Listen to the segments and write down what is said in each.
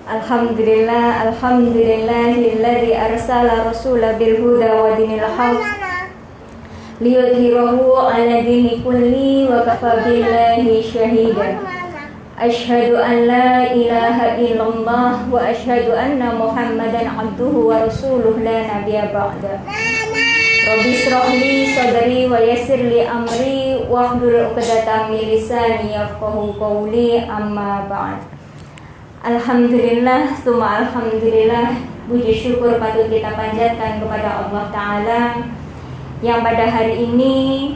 Alhamdulillahilladzi arsala rasula bil huda wa dinil haq liyudhhirahu 'ala dini kulli wa kafa billahi shahida. Asyhadu an la ilaha illallah wa asyhadu anna Muhammadan 'abduhu wa rasuluhu la nabiyya ba'da. Rabbi shrah li sadri wa yassir li amri wahlul 'uqdatam min lisani yafqahu qawli, amma ba'd. Alhamdulillah, summa alhamdulillah, puji syukur patut kita panjatkan kepada Allah Ta'ala yang pada hari ini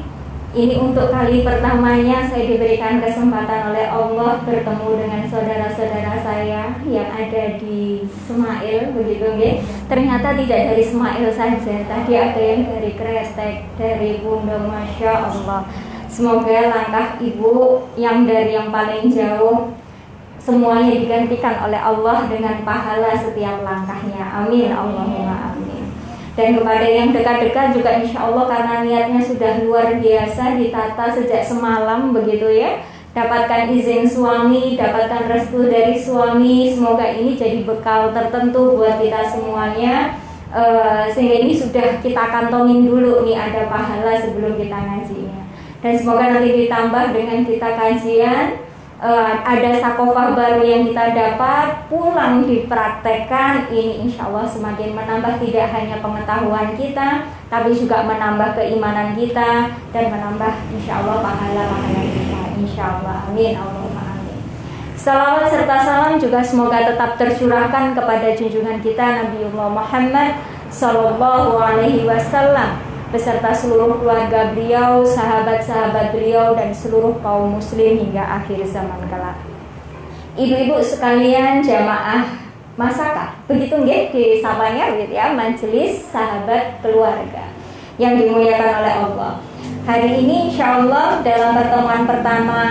untuk kali pertamanya saya diberikan kesempatan oleh Allah bertemu dengan saudara-saudara saya yang ada di Semail, begitu nggih. Ternyata tidak dari Semail saja, tadi ada yang dari Kretek, dari Bunda, Masya Allah. Semoga langkah ibu yang dari yang paling jauh semuanya digantikan oleh Allah dengan pahala setiap langkahnya. Amin, Allahumma amin. Dan kepada yang dekat-dekat juga insya Allah, karena niatnya sudah luar biasa, ditata sejak semalam, begitu ya. Dapatkan izin suami, dapatkan restu dari suami. Semoga ini jadi bekal tertentu buat kita semuanya, sehingga ini sudah kita kantongin dulu nih, ada pahala sebelum kita ngajinya. Dan semoga nanti ditambah dengan kita kajian, ada sakofah baru yang kita dapat, pulang dipraktekkan. Ini insya Allah semakin menambah tidak hanya pengetahuan kita, tapi juga menambah keimanan kita dan menambah insya Allah pahala-pahala kita, insya Allah. Amin, Allahumma amin. Salawat serta salam juga semoga tetap tercurahkan kepada junjungan kita Nabiullah Muhammad Sallallahu Alaihi Wasallam beserta seluruh keluarga beliau, sahabat-sahabat beliau, dan seluruh kaum muslim hingga akhir zaman kelak. Ibu-ibu sekalian jamaah masakah, begitu nggih disapanya begitu ya, majelis sahabat keluarga yang dimuliakan oleh Allah. Hari ini insya Allah dalam pertemuan pertama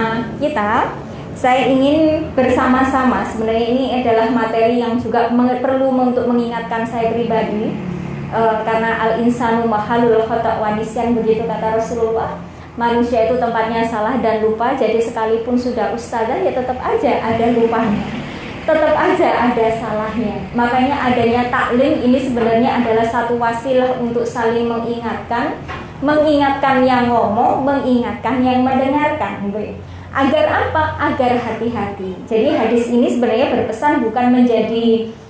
kita, saya ingin bersama-sama, sebenarnya ini adalah materi yang juga perlu untuk mengingatkan saya pribadi. Karena al-insanu mahalul khata' wa nisyan, begitu kata Rasulullah. Manusia itu tempatnya salah dan lupa. Jadi sekalipun sudah ustazah ya tetap aja ada lupanya, tetap aja ada salahnya. Makanya adanya taklim ini sebenarnya adalah satu wasilah untuk saling mengingatkan. Mengingatkan yang ngomong, mengingatkan yang mendengarkan. Agar apa? Agar hati-hati. Jadi hadis ini sebenarnya berpesan bukan menjadi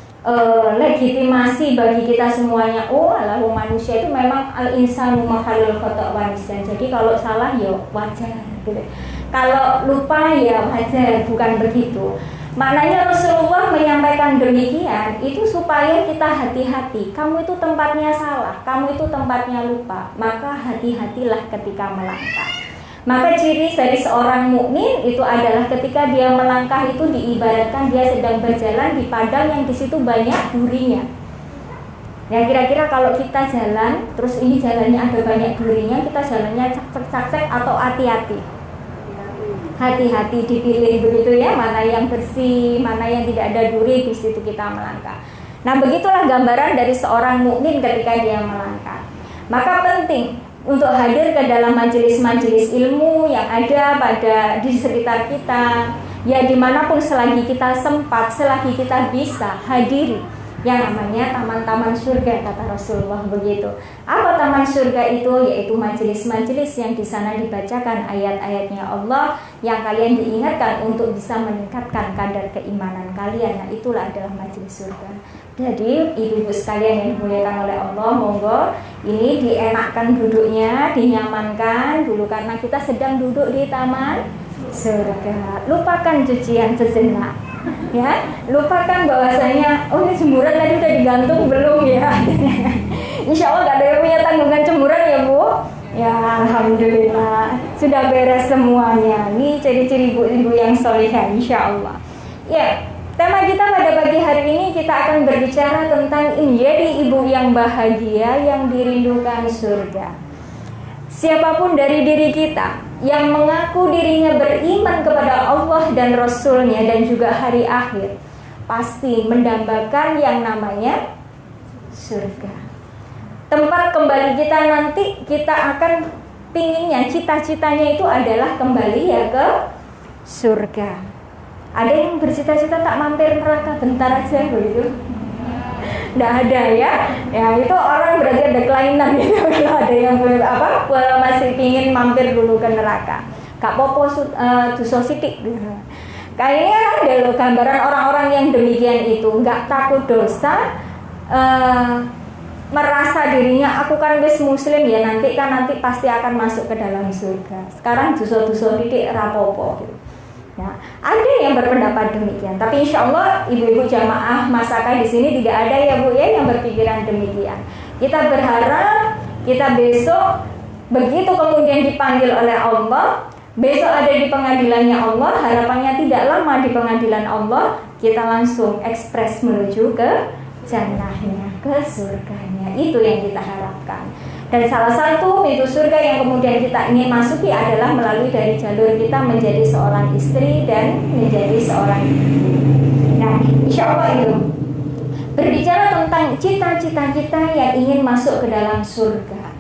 legitimasi bagi kita semuanya. Oh, alah manusia itu memang al-insanu mahalul khata' wa nisyan. Jadi kalau salah ya wajar gitu. Kalau lupa ya wajar, bukan begitu. Maknanya Rasulullah menyampaikan demikian itu supaya kita hati-hati. Kamu itu tempatnya salah, kamu itu tempatnya lupa, maka hati-hatilah ketika melangkah. Maka ciri dari seorang mukmin itu adalah ketika dia melangkah itu diibaratkan dia sedang berjalan di padang yang di situ banyak durinya. Ya kira-kira kalau kita jalan terus ini jalannya ada banyak durinya, kita jalannya cak-cak atau hati-hati? Hati-hati, dipilih begitu ya, mana yang bersih, mana yang tidak ada duri, di situ kita melangkah. Nah, begitulah gambaran dari seorang mukmin ketika dia melangkah. Maka penting untuk hadir ke dalam majelis-majelis ilmu yang ada di sekitar kita, ya dimanapun selagi kita sempat, selagi kita bisa hadiri yang namanya taman-taman surga, kata Rasulullah begitu. Apa taman surga itu? Yaitu majelis-majelis yang di sana dibacakan ayat-ayatnya Allah, yang kalian diingatkan untuk bisa meningkatkan kadar keimanan kalian. Nah, itulah adalah majelis surga. Jadi ibu-ibu sekalian yang dimuliakan oleh Allah, monggo ini dienakkan duduknya, dinyamankan dulu karena kita sedang duduk di taman surga. Lupakan cucian sejenak, ya, lupakan bahwasanya oh ini jemuran tadi udah digantung belum ya. Insya Allah gak ada yang punya tanggungan jemuran ya Bu. Ya alhamdulillah sudah beres semuanya. Ini ciri-ciri ibu-ibu yang solihah insya Allah. Ya. Tema kita pada pagi hari ini kita akan berbicara tentang menjadi ibu yang bahagia yang dirindukan surga. Siapapun dari diri kita yang mengaku dirinya beriman kepada Allah dan Rasulnya dan juga hari akhir, pasti mendambakan yang namanya surga. Tempat kembali kita nanti kita akan pinginnya, cita-citanya itu adalah kembali ya ke surga. Ada yang bercita-cita tak mampir neraka bentar aja begitu? Nggak ada ya. Ya itu orang berarti ada kelainan gitu. Kalau ada yang masih ingin mampir dulu ke neraka. Kak Popo dosa sithik. Kayaknya ada loh gambaran orang-orang yang demikian itu, nggak takut dosa, merasa dirinya aku kan wis muslim ya nanti pasti akan masuk ke dalam surga. Sekarang dosa-dosa titik rapopo gitu. Nah, ada yang berpendapat demikian, tapi insya Allah ibu-ibu jamaah masakan di sini tidak ada ya Bu ya yang berpikiran demikian. Kita berharap kita besok begitu kemudian dipanggil oleh Allah, besok ada di pengadilannya Allah, harapannya tidak lama di pengadilan Allah kita langsung ekspres menuju ke jannahnya, ke surganya. Itu yang kita harapkan. Dan salah satu pintu surga yang kemudian kita ingin masuki adalah melalui dari jalur kita menjadi seorang istri dan menjadi seorang ibu. Nah, insya Allah itu berbicara tentang cita-cita kita yang ingin masuk ke dalam surga.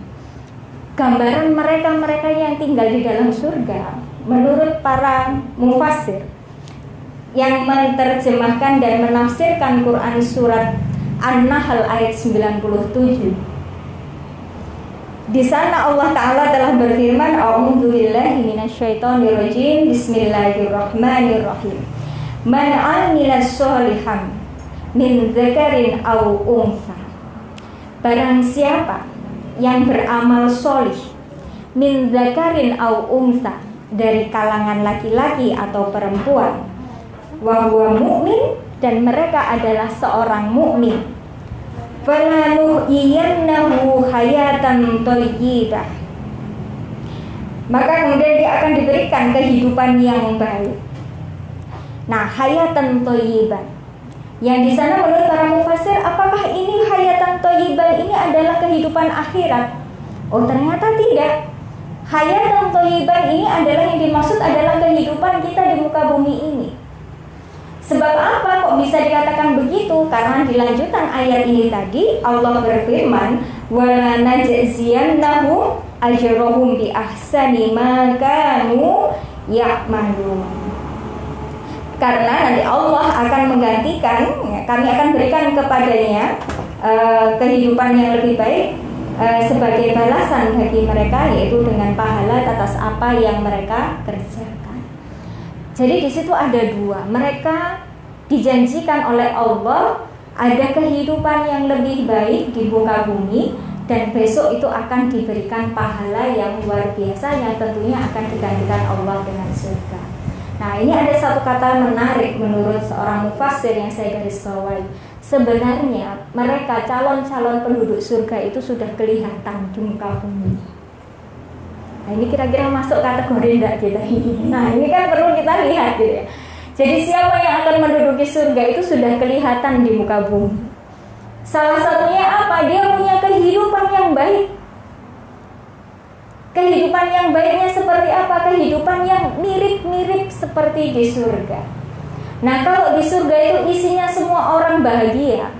Gambaran mereka-mereka yang tinggal di dalam surga menurut para mufassir yang menerjemahkan dan menafsirkan Quran surat An-Nahl ayat 97. Di sana Allah Ta'ala telah berfirman, A'udzu billahi minasyaitonir rajim, Bismillahirrahmanirrahim. Man 'amila sholihan min dzakarin aw untha. Barang siapa yang beramal sholih min dzakarin aw untha, dari kalangan laki-laki atau perempuan, wa huwa mu'min, dan mereka adalah seorang mukmin, falanuhyiyannahu hayatan thayyibah, maka kemudian dia akan diberikan kehidupan yang baik. Nah, hayatan thayyibah yang di sana menurut para mufassir, apakah ini hayatan thayyibah ini adalah kehidupan akhirat? Oh, ternyata tidak. Hayatan thayyibah ini adalah yang dimaksud adalah kehidupan kita di muka bumi ini. Sebab apa kok bisa dikatakan begitu? Karena di lanjutan ayat ini tadi Allah berfirman, "Wa najziyannahum ajrahum bi ahsani ma kanu ya'malun." Karena nanti Allah akan menggantikan, kami akan berikan kepadanya kehidupan yang lebih baik sebagai balasan bagi mereka, yaitu dengan pahala atas apa yang mereka kerjakan. Jadi di situ ada dua, mereka dijanjikan oleh Allah ada kehidupan yang lebih baik di muka bumi, dan besok itu akan diberikan pahala yang luar biasa yang tentunya akan digantikan Allah dengan surga. Nah, ini ada satu kata menarik menurut seorang mufassir yang saya garis bawahi. Sebenarnya mereka calon-calon penduduk surga itu sudah kelihatan di muka bumi. Nah, ini kira-kira masuk kategori enggak kita ini? Nah, ini kan perlu kita lihat gitu ya. Jadi siapa yang akan menduduki surga itu sudah kelihatan di muka bumi. Salah satunya apa? Dia punya kehidupan yang baik. Kehidupan yang baiknya seperti apa? Kehidupan yang mirip-mirip seperti di surga. Nah, kalau di surga itu isinya semua orang bahagia.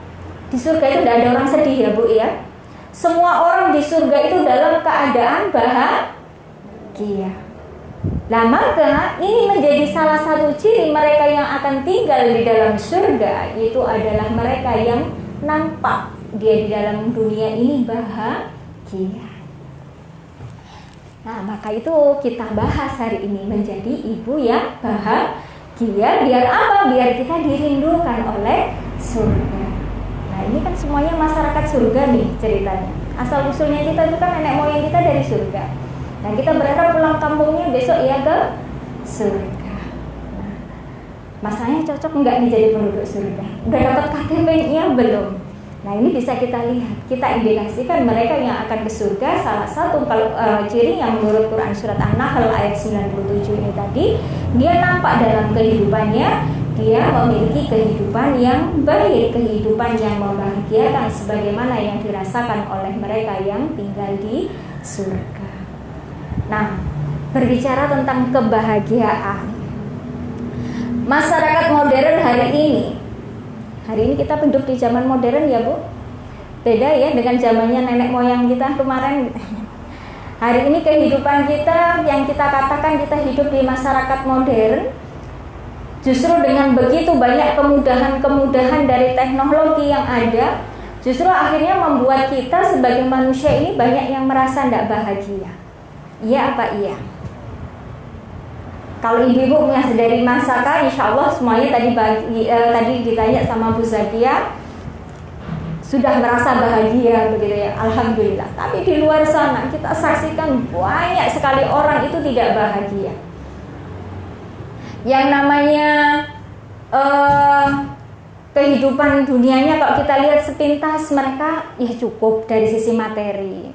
Di surga itu tidak ada orang sedih ya Bu ya. Semua orang di surga itu dalam keadaan bahagia. Nah, maka ini menjadi salah satu ciri mereka yang akan tinggal di dalam surga, itu adalah mereka yang nampak dia di dalam dunia ini bahagia. Nah, maka itu kita bahas hari ini, menjadi ibu yang bahagia. Biar apa? Biar kita dirindukan oleh surga. Nah, ini kan semuanya masyarakat surga nih ceritanya. Asal usulnya kita itu kan nenek moyang kita dari surga. Nah, kita berharap pulang kampungnya besok ya ke surga. Nah, masanya cocok enggak nih jadi penduduk surga? Udah dapat KTP-nya belum? Nah, ini bisa kita lihat. Kita indikasikan mereka yang akan ke surga. Salah satu kalau ciri yang menurut Quran surat An-Nahl ayat 97 ini tadi, dia nampak dalam kehidupannya, dia memiliki kehidupan yang baik, kehidupan yang membahagiakan sebagaimana yang dirasakan oleh mereka yang tinggal di surga. Nah, berbicara tentang kebahagiaan, masyarakat modern hari ini kita hidup di zaman modern ya Bu. Beda ya dengan zamannya nenek moyang kita kemarin. Hari ini kehidupan kita yang kita katakan kita hidup di masyarakat modern, Justru dengan begitu banyak kemudahan-kemudahan dari teknologi yang ada, justru akhirnya membuat kita sebagai manusia ini banyak yang merasa tidak bahagia. Iya apa iya? Kalau ibu-ibu dari masakan, insya Allah semuanya tadi ditanya sama Bu Zakia sudah merasa bahagia begitu ya, alhamdulillah. Tapi di luar sana kita saksikan banyak sekali orang itu tidak bahagia. Yang namanya kehidupan dunianya kalau kita lihat sepintas mereka ya cukup dari sisi materi.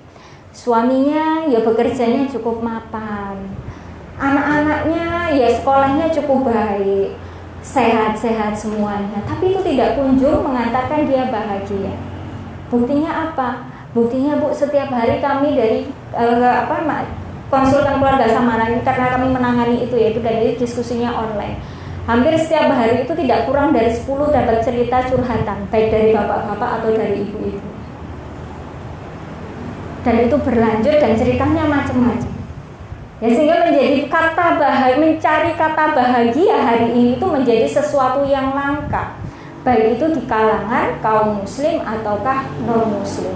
Suaminya ya bekerjanya cukup mapan. Anak-anaknya ya sekolahnya cukup baik. Sehat-sehat semuanya. Tapi itu tidak kunjung mengatakan dia bahagia. Buktinya apa? Buktinya Bu, setiap hari kami dari konsultan keluarga Samara ini, karena kami menangani itu yaitu dari diskusinya online. Hampir setiap hari itu tidak kurang dari 10 dapat cerita curhatan, baik dari bapak-bapak atau dari ibu-ibu. Dan itu berlanjut dan ceritanya macam-macam. Ya, sehingga menjadi mencari kata bahagia hari ini itu menjadi sesuatu yang langka, baik itu di kalangan kaum muslim ataukah non muslim.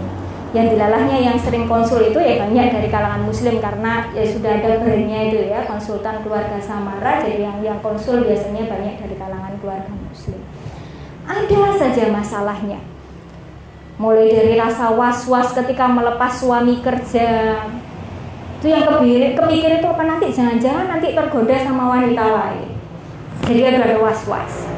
Yang dilalahnya yang sering konsul itu ya banyak dari kalangan muslim, karena ya sudah ada brandnya itu ya, konsultan keluarga Samara. Jadi yang konsul biasanya banyak dari kalangan keluarga muslim. Ada saja masalahnya, mulai dari rasa was-was ketika melepas suami kerja. Itu yang kepikir itu apa, nanti jangan-jangan nanti tergoda sama wanita lain. Jadi ada was-was.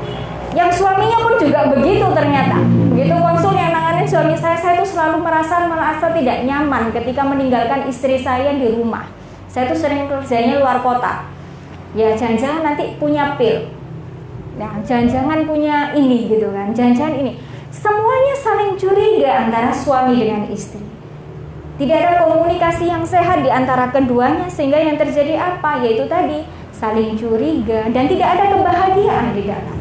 Yang suaminya pun juga begitu ternyata. Begitu konsul yang nanganin suami saya itu selalu merasa tidak nyaman ketika meninggalkan istri saya di rumah. Saya itu sering kerjanya luar kota. Ya jangan-jangan nanti punya pil. Nah, jangan-jangan punya ini gitu kan. Jangan-jangan ini. Semuanya saling curiga antara suami dengan istri. Tidak ada komunikasi yang sehat di antara keduanya, sehingga yang terjadi apa? Yaitu tadi saling curiga dan tidak ada kebahagiaan di dalam.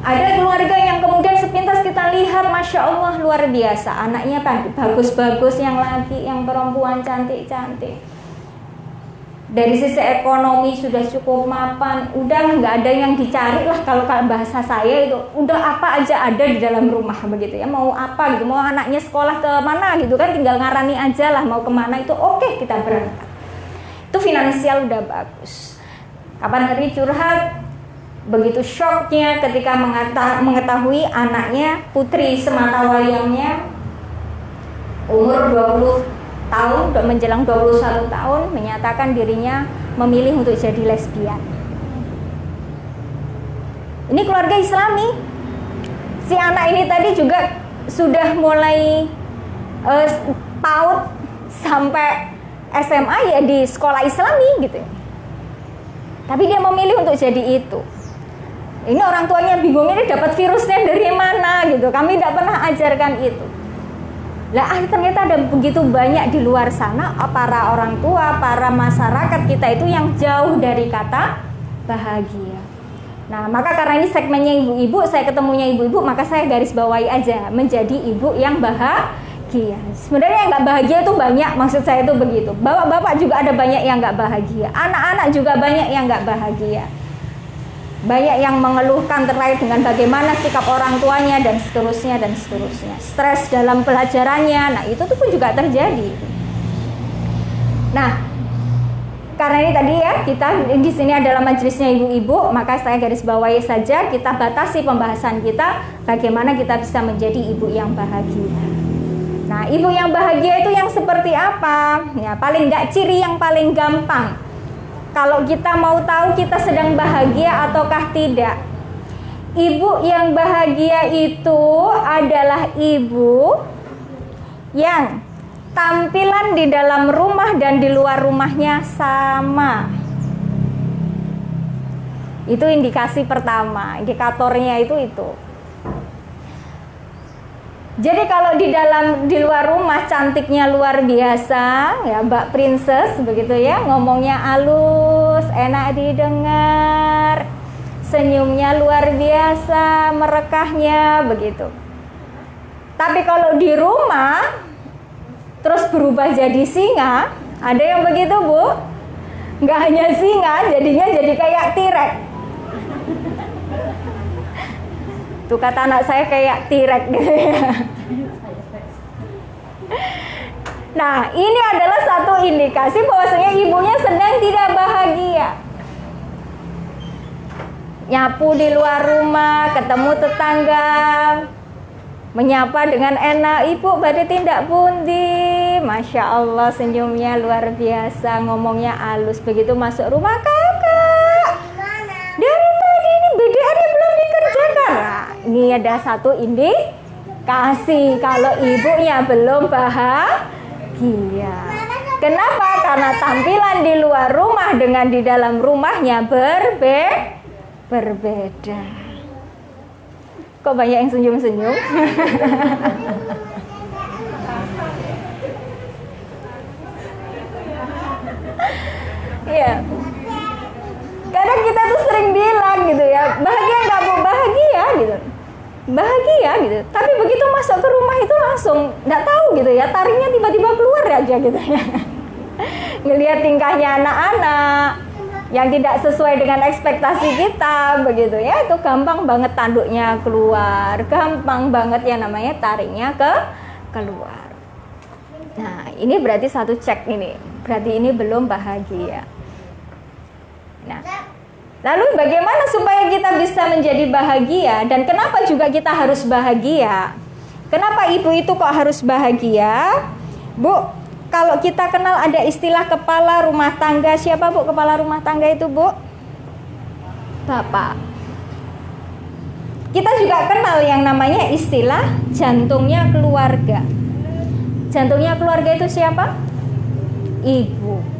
Ada keluarga yang kemudian sepintas kita lihat, Masya Allah luar biasa, anaknya bagus-bagus, yang laki, yang perempuan cantik-cantik. Dari sisi ekonomi sudah cukup mapan, udah nggak ada yang dicari lah, kalau bahasa saya itu udah apa aja ada di dalam rumah begitu ya. Mau apa gitu, mau anaknya sekolah ke mana gitu kan, tinggal ngarani aja lah mau kemana itu, oke kita berangkat. Itu finansial udah bagus. Kapan hari curhat, begitu shocknya ketika mengetahui anaknya putri semata wayangnya umur 20 tahun, udah menjelang 21 tahun, menyatakan dirinya memilih untuk jadi lesbian. Ini keluarga Islami. Si anak ini tadi juga sudah mulai PAUD sampai SMA ya di sekolah Islami gitu. Tapi dia memilih untuk jadi itu. Ini orang tuanya bingung, ini dapat virusnya dari mana gitu. Kami tidak pernah ajarkan itu. Lah ternyata ada begitu banyak di luar sana para orang tua, para masyarakat kita itu yang jauh dari kata bahagia. Nah, maka karena ini segmennya ibu-ibu, saya ketemunya ibu-ibu, maka saya garis bawahi aja menjadi ibu yang bahagia. Sebenarnya yang nggak bahagia itu banyak, maksud saya itu begitu. Bapak-bapak juga ada banyak yang nggak bahagia, anak-anak juga banyak yang nggak bahagia. Banyak yang mengeluhkan terkait dengan bagaimana sikap orang tuanya dan seterusnya dan seterusnya. Stres dalam pelajarannya, nah itu tuh pun juga terjadi. Nah, karena ini tadi ya, kita di sini adalah majelisnya ibu-ibu, maka saya garis bawahi saja, kita batasi pembahasan kita bagaimana kita bisa menjadi ibu yang bahagia. Nah, ibu yang bahagia itu yang seperti apa? Ya, paling enggak ciri yang paling gampang. Kalau kita mau tahu kita sedang bahagia ataukah tidak. Ibu yang bahagia itu adalah ibu yang tampilan di dalam rumah dan di luar rumahnya sama. Itu indikasi pertama, indikatornya itu. Jadi kalau di luar rumah cantiknya luar biasa, ya Mbak Princess begitu ya, ngomongnya halus, enak didengar, senyumnya luar biasa, merekahnya begitu. Tapi kalau di rumah terus berubah jadi singa, ada yang begitu Bu? Nggak hanya singa, jadinya jadi kayak T-Rex. Tuh kata anak saya kayak T-Rex gitu ya. Nah, ini adalah satu indikasi bahwasanya ibunya sedang tidak bahagia. Nyapu di luar rumah, ketemu tetangga, menyapa dengan enak, ibu badhe tindak pundi, masya Allah senyumnya luar biasa, ngomongnya halus. Begitu masuk rumah, kakak, dari tadi ini BDR-nya belum dikerjakan. Nah, ini ada satu indikasi kalau ibunya belum bahagia. Kenapa? Karena tampilan di luar rumah dengan di dalam rumahnya berbeda. Kok banyak yang senyum-senyum? Iya. Kadang kita tuh sering bilang gitu ya, bahagia nggak Bu? Bahagia gitu. Bahagia gitu. Tapi begitu masuk ke rumah itu langsung nggak tahu gitu ya, taringnya tiba-tiba keluar aja gitu ya. Ngelihat tingkahnya anak-anak yang tidak sesuai dengan ekspektasi kita begitu ya, itu gampang banget tanduknya keluar, gampang banget ya namanya taringnya keluar. Nah, ini berarti satu cek ini, berarti ini belum bahagia. Nah, lalu bagaimana supaya kita bisa menjadi bahagia, dan kenapa juga kita harus bahagia? Kenapa ibu itu kok harus bahagia? Bu, kalau kita kenal ada istilah kepala rumah tangga. Siapa Bu kepala rumah tangga itu Bu? Bapak. Kita juga kenal yang namanya istilah jantungnya keluarga. Jantungnya keluarga itu siapa? Ibu.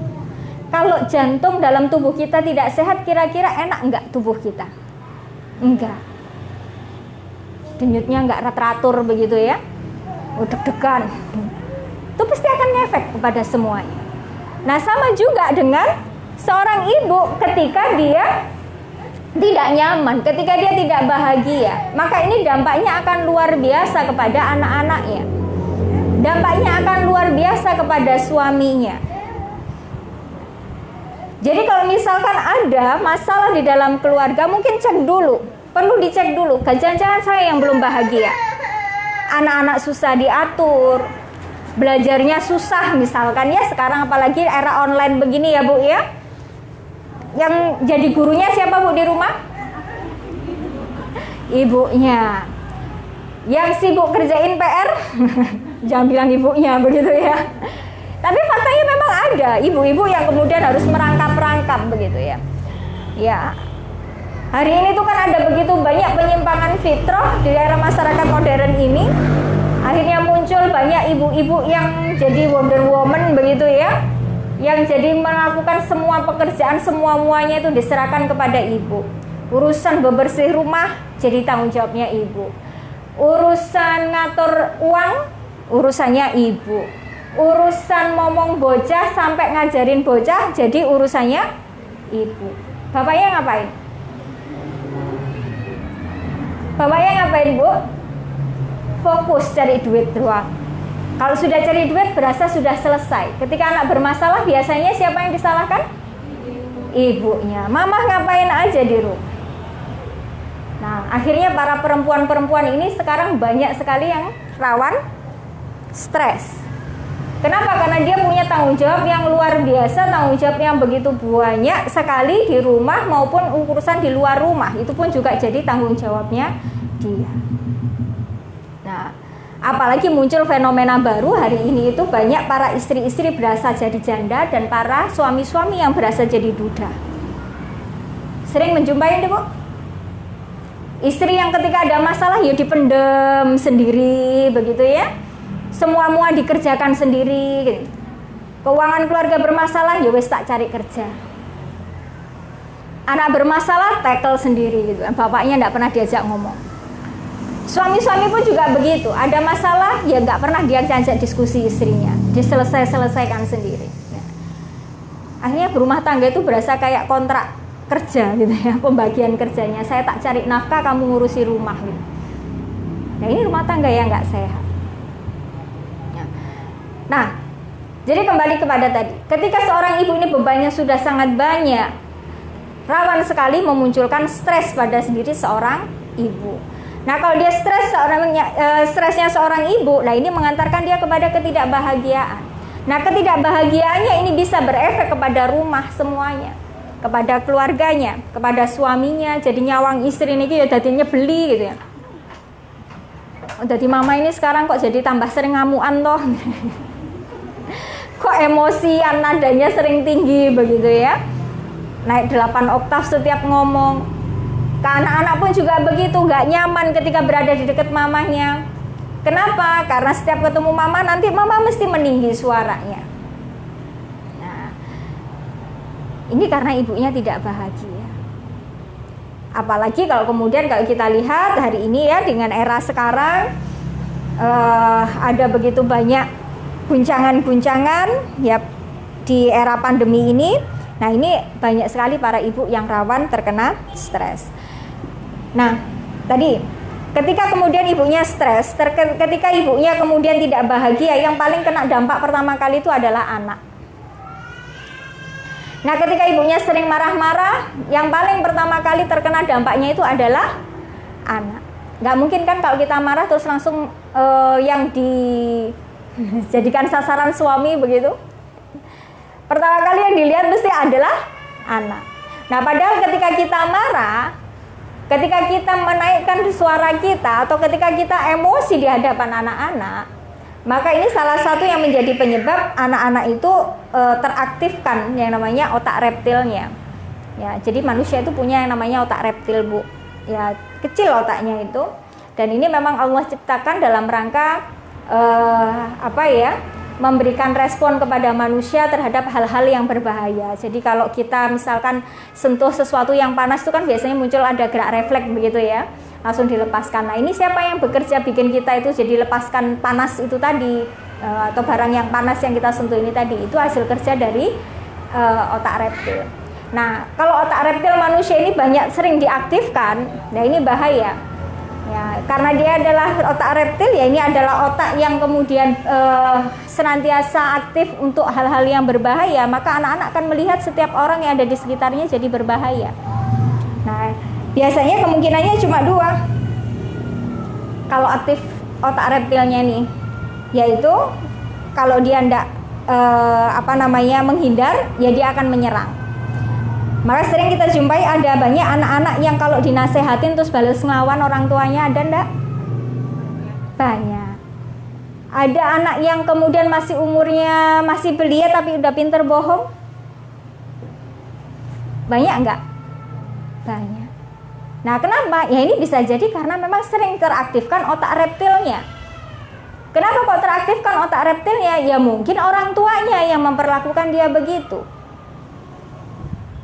Kalau jantung dalam tubuh kita tidak sehat, kira-kira enak enggak tubuh kita? Enggak. Denyutnya enggak teratur begitu ya. Deg-degan. Itu pasti akan ngefek kepada semuanya. Nah, sama juga dengan seorang ibu ketika dia tidak nyaman, ketika dia tidak bahagia, maka ini dampaknya akan luar biasa kepada anak-anaknya. Dampaknya akan luar biasa kepada suaminya. Jadi kalau misalkan ada masalah di dalam keluarga, mungkin cek dulu, perlu dicek dulu, jangan-jangan saya yang belum bahagia. Anak-anak susah diatur, belajarnya susah misalkan ya, sekarang apalagi era online begini ya Bu ya. Yang jadi gurunya siapa Bu di rumah? Ibunya. Yang sibuk kerjain PR jangan bilang ibunya begitu ya. Tapi faktanya memang ada ibu-ibu yang kemudian harus merangkap-rangkap begitu ya. Ya. Hari ini tuh kan ada begitu banyak penyimpangan fitrah di era masyarakat modern ini. Akhirnya muncul banyak ibu-ibu yang jadi Wonder Woman begitu ya, yang jadi melakukan semua pekerjaan, semua-muanya itu diserahkan kepada ibu. Urusan bebersih rumah jadi tanggung jawabnya ibu. Urusan ngatur uang, urusannya ibu. Urusan ngomong bocah sampai ngajarin bocah jadi urusannya ibu. Bapaknya ngapain? Bapaknya ngapain Bu? Fokus cari duit doang. Kalau sudah cari duit berasa sudah selesai. Ketika anak bermasalah biasanya siapa yang disalahkan? Ibunya. Mama ngapain aja di rumah. Nah, akhirnya para perempuan-perempuan ini sekarang banyak sekali yang rawan stres. Kenapa? Karena dia punya tanggung jawab yang luar biasa, tanggung jawab yang begitu banyak sekali di rumah maupun urusan di luar rumah. Itu pun juga jadi tanggung jawabnya dia. Nah, apalagi muncul fenomena baru hari ini itu banyak para istri-istri berasa jadi janda dan para suami-suami yang berasa jadi duda. Sering menjumpai ini Bu? Istri yang ketika ada masalah ya dipendem sendiri begitu ya. Semua dikerjakan sendiri. Keuangan keluarga bermasalah ya wes tak cari kerja. Anak bermasalah tackle sendiri gitu. Bapaknya enggak pernah diajak ngomong. Suami-suami pun juga begitu. Ada masalah ya nggak pernah dia ajak diskusi istrinya. Diselesaikan sendiri. Nah, akhirnya berumah tangga itu berasa kayak kontrak kerja gitu ya, pembagian kerjanya. Saya tak cari nafkah, kamu ngurusi rumah gitu. Nah, ini rumah tangga yang nggak sehat. Nah, Jadi kembali kepada tadi, ketika seorang ibu ini bebannya sudah sangat banyak, rawan sekali memunculkan stres pada sendiri seorang ibu. Nah, kalau dia stresnya seorang ibu, nah ini mengantarkan dia kepada ketidakbahagiaan. Nah, ketidakbahagiaannya ini bisa berefek kepada rumah semuanya, kepada keluarganya, kepada suaminya. Jadi nyawang istri ini ya dadinya beli gitu ya. Jadi mama ini sekarang kok jadi tambah sering ngamuan toh. Kok emosian, nadanya sering tinggi begitu ya. Naik 8 oktav setiap ngomong. Ke anak-anak pun juga begitu, gak nyaman ketika berada di dekat mamahnya. Kenapa? Karena setiap ketemu mama, nanti mama mesti meninggi suaranya. Nah, ini karena ibunya tidak bahagia. Apalagi kalau kemudian kalau kita lihat hari ini ya, dengan era sekarang ada begitu banyak guncangan-guncangan ya di era pandemi ini. Nah, ini banyak sekali para ibu yang rawan terkena stres. Nah, tadi ketika kemudian ibunya stres, ketika ibunya kemudian tidak bahagia, yang paling kena dampak pertama kali itu adalah anak. Nah, ketika ibunya sering marah-marah, yang paling pertama kali terkena dampaknya itu adalah anak. Nggak mungkin kan kalau kita marah terus langsung yang dijadikan sasaran suami begitu. Pertama kali yang dilihat mesti adalah anak. Nah, padahal ketika kita marah, ketika kita menaikkan suara kita, atau ketika kita emosi di hadapan anak-anak, maka ini salah satu yang menjadi penyebab anak-anak itu teraktifkan yang namanya otak reptilnya. Ya, jadi manusia itu punya yang namanya otak reptil, Bu. Ya, kecil otaknya itu. Dan ini memang Allah ciptakan dalam rangka memberikan respon kepada manusia terhadap hal-hal yang berbahaya. Jadi kalau kita misalkan sentuh sesuatu yang panas itu kan biasanya muncul ada gerak refleks begitu ya, langsung dilepaskan. Nah, ini siapa yang bekerja bikin kita itu jadi lepaskan panas itu tadi, atau barang yang panas yang kita sentuh ini tadi, itu hasil kerja dari otak reptil. Nah, kalau otak reptil manusia ini banyak sering diaktifkan, nah ini bahaya. Ya, karena dia adalah otak reptil, ya ini adalah otak yang kemudian senantiasa aktif untuk hal-hal yang berbahaya, maka anak-anak akan melihat setiap orang yang ada di sekitarnya jadi berbahaya. Nah, biasanya kemungkinannya cuma dua kalau aktif otak reptilnya nih, yaitu kalau dia tidak menghindar, ya dia akan menyerang. Maka sering kita jumpai ada banyak anak-anak yang kalau dinasehatin terus balas ngelawan orang tuanya, ada enggak? Banyak. Ada anak yang kemudian masih umurnya masih belia tapi udah pinter bohong. Banyak enggak? Banyak. Nah, kenapa? Ya ini bisa jadi karena memang sering teraktifkan otak reptilnya. Kenapa kok teraktifkan otak reptilnya? Ya mungkin orang tuanya yang memperlakukan dia begitu.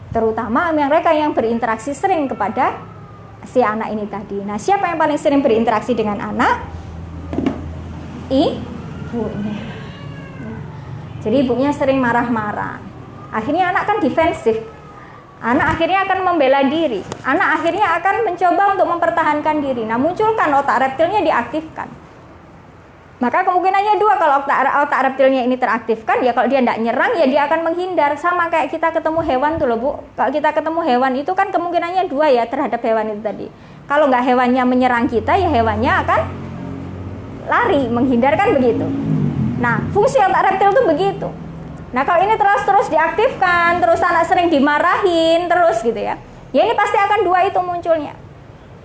Terutama mereka yang berinteraksi sering kepada si anak ini tadi. Nah, siapa yang paling sering berinteraksi dengan anak? Ibunya. Jadi ibunya sering marah-marah. Akhirnya anak kan defensif. Anak akhirnya akan membela diri. Anak akhirnya akan mencoba untuk mempertahankan diri. Nah, munculkan otak reptilnya diaktifkan. Maka kemungkinannya dua, kalau otak reptilnya ini teraktifkan, ya kalau dia tidak nyerang, ya dia akan menghindar. Sama kayak kita ketemu hewan tuh loh, Bu. Kalau kita ketemu hewan itu kan kemungkinannya dua ya terhadap hewan itu tadi. Kalau nggak hewannya menyerang kita, ya hewannya akan lari, menghindar kan begitu. Nah, fungsi otak reptil tuh begitu. Nah, kalau ini terus diaktifkan, terus anak sering dimarahin, terus gitu ya. Ya ini pasti akan dua itu munculnya.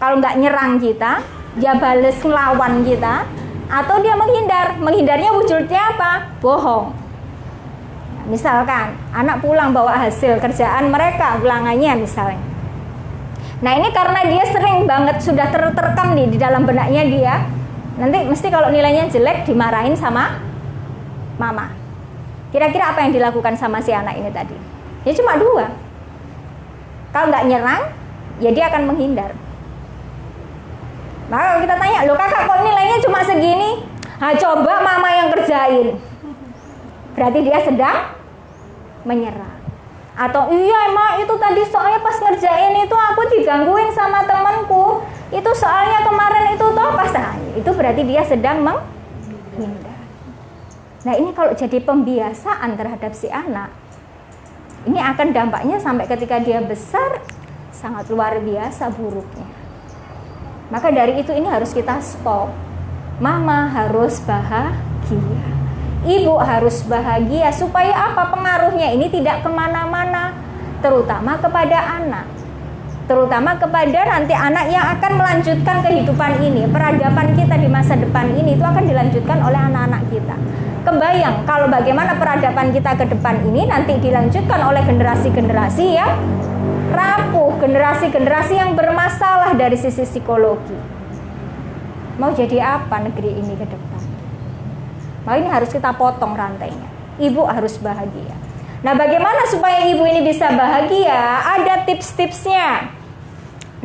Kalau nggak nyerang kita, dia bales ngelawan kita, atau dia menghindar. Menghindarnya wujudnya apa? Bohong. Misalkan anak pulang bawa hasil kerjaan mereka, ulangannya misalnya. Nah, ini karena dia sering banget sudah terterekam nih di dalam benaknya dia. Nanti mesti kalau nilainya jelek dimarahin sama mama. Kira-kira apa yang dilakukan sama si anak ini tadi? Ya cuma dua. Kalau nggak nyerang, ya dia akan menghindar. Maka kalau kita tanya, loh kakak kok nilainya cuma segini? Nah, coba mama yang kerjain. Berarti dia sedang menyerang. Atau iya emak, itu tadi soalnya pas ngerjain itu aku digangguin sama temanku. Itu soalnya kemarin itu toh pas. Nah, itu berarti dia sedang menghindar. Nah ini kalau jadi pembiasaan terhadap si anak, ini akan dampaknya sampai ketika dia besar sangat luar biasa buruknya. Maka dari itu ini harus kita stop. Mama harus bahagia, ibu harus bahagia, supaya apa? Pengaruhnya ini tidak kemana-mana, terutama kepada anak, terutama kepada nanti anak yang akan melanjutkan kehidupan ini. Peradaban kita di masa depan ini itu akan dilanjutkan oleh anak-anak kita. Kebayang kalau bagaimana peradaban kita ke depan ini nanti dilanjutkan oleh generasi-generasi yang rapuh, generasi-generasi yang bermasalah dari sisi psikologi. Mau jadi apa negeri ini ke depan? Nah ini harus kita potong rantainya. Ibu harus bahagia. Nah bagaimana supaya ibu ini bisa bahagia? Ada tips-tipsnya.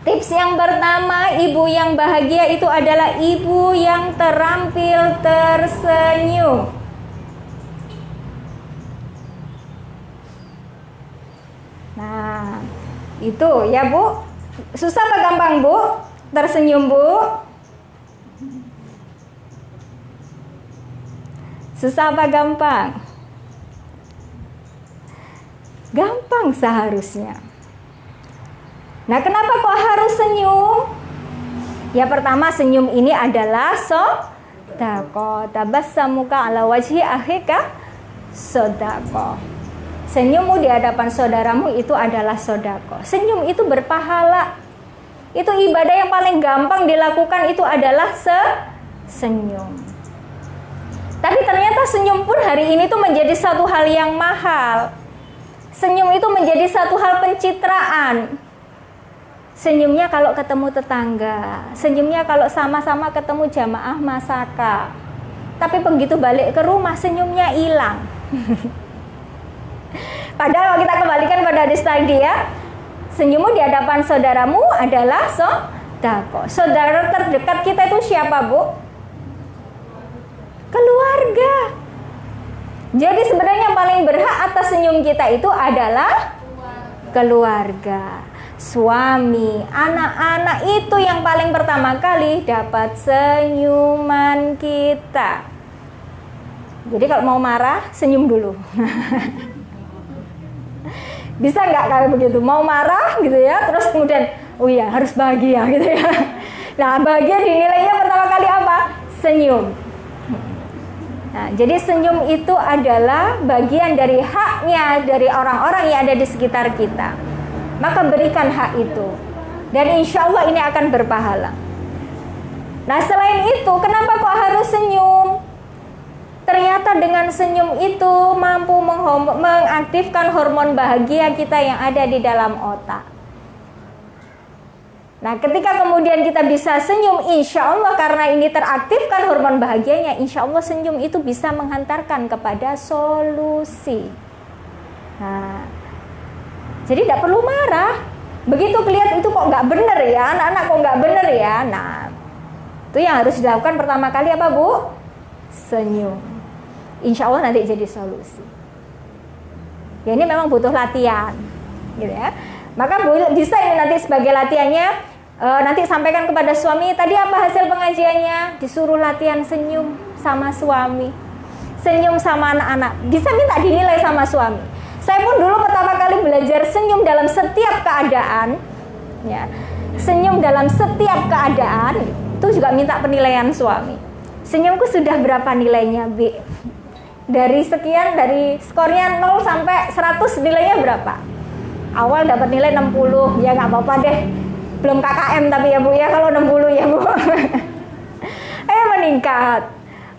Tips yang pertama, ibu yang bahagia itu adalah ibu yang terampil tersenyum. Nah itu ya Bu. Susah apa gampang Bu? Tersenyum Bu? Susah apa gampang? Gampang seharusnya. Nah kenapa kok harus senyum? Ya pertama, senyum ini adalah sodaqah. Tabassamuka ala wajhi akhika sodaqah. Senyummu di hadapan saudaramu itu adalah sodaqah. Senyum itu berpahala. Itu ibadah yang paling gampang dilakukan, itu adalah senyum. Tapi ternyata senyum pun hari ini tuh menjadi satu hal yang mahal. Senyum itu menjadi satu hal pencitraan. Senyumnya kalau ketemu tetangga, senyumnya kalau sama-sama ketemu jamaah masaka. Tapi begitu balik ke rumah senyumnya hilang. Padahal kalau kita kembalikan pada hadis tadi ya, senyummu di hadapan saudaramu adalah sodaqah. Saudara terdekat kita itu siapa Bu? Keluarga. Jadi sebenarnya yang paling berhak atas senyum kita itu adalah keluarga, suami, anak-anak, itu yang paling pertama kali dapat senyuman kita. Jadi kalau mau marah, senyum dulu. Bisa nggak kayak begitu? Mau marah gitu ya, terus kemudian, oh iya harus bahagia gitu ya. Nah bahagia dinilainya pertama kali apa? Senyum. Nah, jadi senyum itu adalah bagian dari haknya dari orang-orang yang ada di sekitar kita. Maka berikan hak itu. Dan insya Allah ini akan berpahala. Nah selain itu, kenapa kok harus senyum? Ternyata dengan senyum itu mampu mengaktifkan hormon bahagia kita yang ada di dalam otak. Nah ketika kemudian kita bisa senyum, insya Allah karena ini teraktifkan hormon bahagianya, insya Allah senyum itu bisa menghantarkan kepada solusi. Nah, jadi tidak perlu marah. Begitu kelihatan itu kok nggak bener ya, anak-anak kok nggak bener ya. Nah, itu yang harus dilakukan pertama kali apa Bu? Senyum. Insya Allah nanti jadi solusi. Ya ini memang butuh latihan, gitu ya. Maka bisa ini nanti sebagai latihannya, nanti sampaikan kepada suami, tadi apa hasil pengajiannya? Disuruh latihan senyum sama suami, senyum sama anak-anak. Bisa minta dinilai sama suami. Saya pun dulu pertama kali belajar senyum dalam setiap keadaan, ya. Senyum dalam setiap keadaan, itu juga minta penilaian suami. Senyumku sudah berapa nilainya, B? Dari sekian, dari skornya 0 sampai 100 nilainya berapa? Awal dapat nilai 60, ya nggak apa-apa deh. Belum KKM tapi ya Bu ya, kalau 60 ya Bu.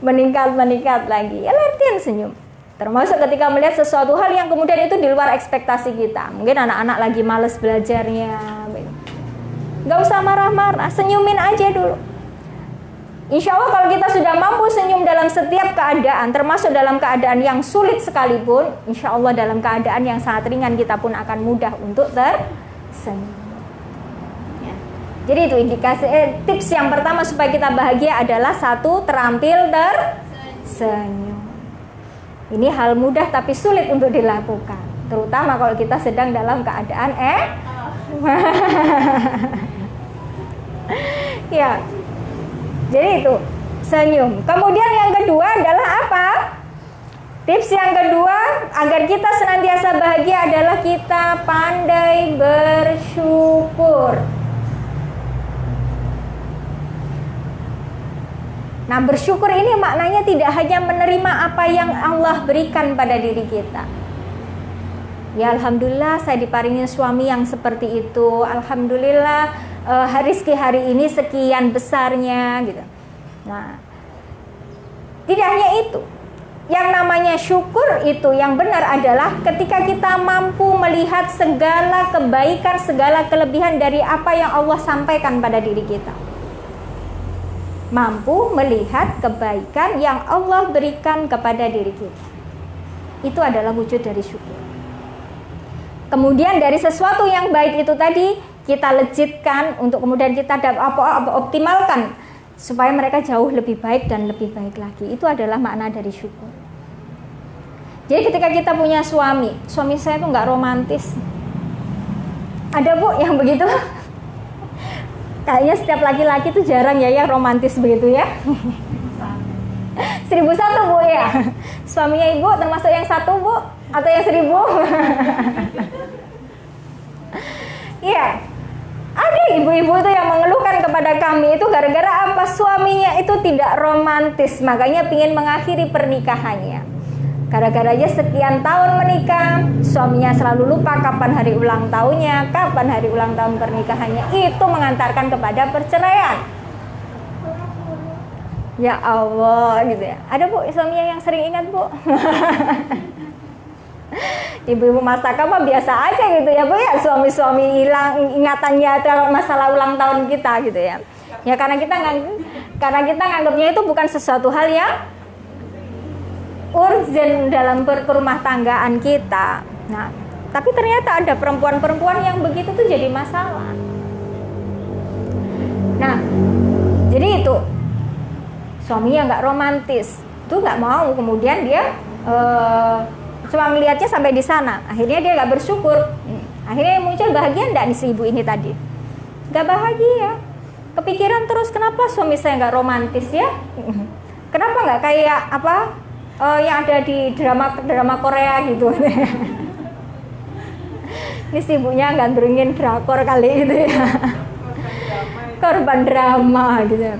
meningkat lagi. Ya latihan senyum. Termasuk ketika melihat sesuatu hal yang kemudian itu di luar ekspektasi kita. Mungkin anak-anak lagi males belajarnya. Nggak usah marah-marah, senyumin aja dulu. Insya Allah kalau kita sudah mampu senyum dalam setiap keadaan, termasuk dalam keadaan yang sulit sekalipun, insya Allah dalam keadaan yang sangat ringan kita pun akan mudah untuk tersenyum. Ya. Jadi itu indikasi, tips yang pertama supaya kita bahagia adalah satu, terampil tersenyum. Ini hal mudah tapi sulit untuk dilakukan, terutama kalau kita sedang dalam keadaan ya. Jadi itu senyum. Kemudian yang kedua adalah apa? Tips yang kedua agar kita senantiasa bahagia adalah kita pandai bersyukur. Nah, bersyukur ini maknanya tidak hanya menerima apa yang Allah berikan pada diri kita. Ya alhamdulillah saya diparingi suami yang seperti itu. Alhamdulillah rezeki hari ini sekian besarnya gitu. Nah, tidak hanya itu. Yang namanya syukur itu yang benar adalah ketika kita mampu melihat segala kebaikan, segala kelebihan dari apa yang Allah sampaikan pada diri kita. Mampu melihat kebaikan yang Allah berikan kepada diri kita. Itu adalah wujud dari syukur. Kemudian dari sesuatu yang baik itu tadi kita lejitkan untuk kemudian kita optimalkan supaya mereka jauh lebih baik dan lebih baik lagi. Itu adalah makna dari syukur. Jadi ketika kita punya suami saya tuh nggak romantis. Ada Bu yang begitu? Kayaknya setiap laki-laki tuh jarang ya yang romantis begitu ya. 1001 Bu ya. Suaminya Ibu termasuk yang 1 Bu atau yang 1000? Iya. Ada ibu-ibu itu yang mengeluhkan kepada kami itu gara-gara apa? Suaminya itu tidak romantis, makanya ingin mengakhiri pernikahannya. Gara-garanya sekian tahun menikah, suaminya selalu lupa kapan hari ulang tahunnya, kapan hari ulang tahun pernikahannya. Itu mengantarkan kepada perceraian. Ya Allah gitu ya. Ada Bu suaminya yang sering ingat Bu? Ibu-ibu masaka mah biasa aja gitu ya Bu ya. Suami-suami hilang ingatannya terhadap masalah ulang tahun kita gitu ya. Ya karena kita nganggapnya itu bukan sesuatu hal yang urgent dalam berumah tanggaan kita. Nah, tapi ternyata ada perempuan-perempuan yang begitu tuh jadi masalah. Nah, jadi itu suaminya nggak romantis, tuh nggak mau. Kemudian dia cuma melihatnya sampai di sana. Akhirnya dia nggak bersyukur. Akhirnya yang muncul bahagia nggak nih si ibu ini tadi? Nggak bahagia. Kepikiran terus kenapa suami saya nggak romantis ya? Kenapa nggak kayak apa? Yang ada di drama Korea gitu. Ini si ibunya gandrungin drakor kali gitu ya. Korban drama gitu.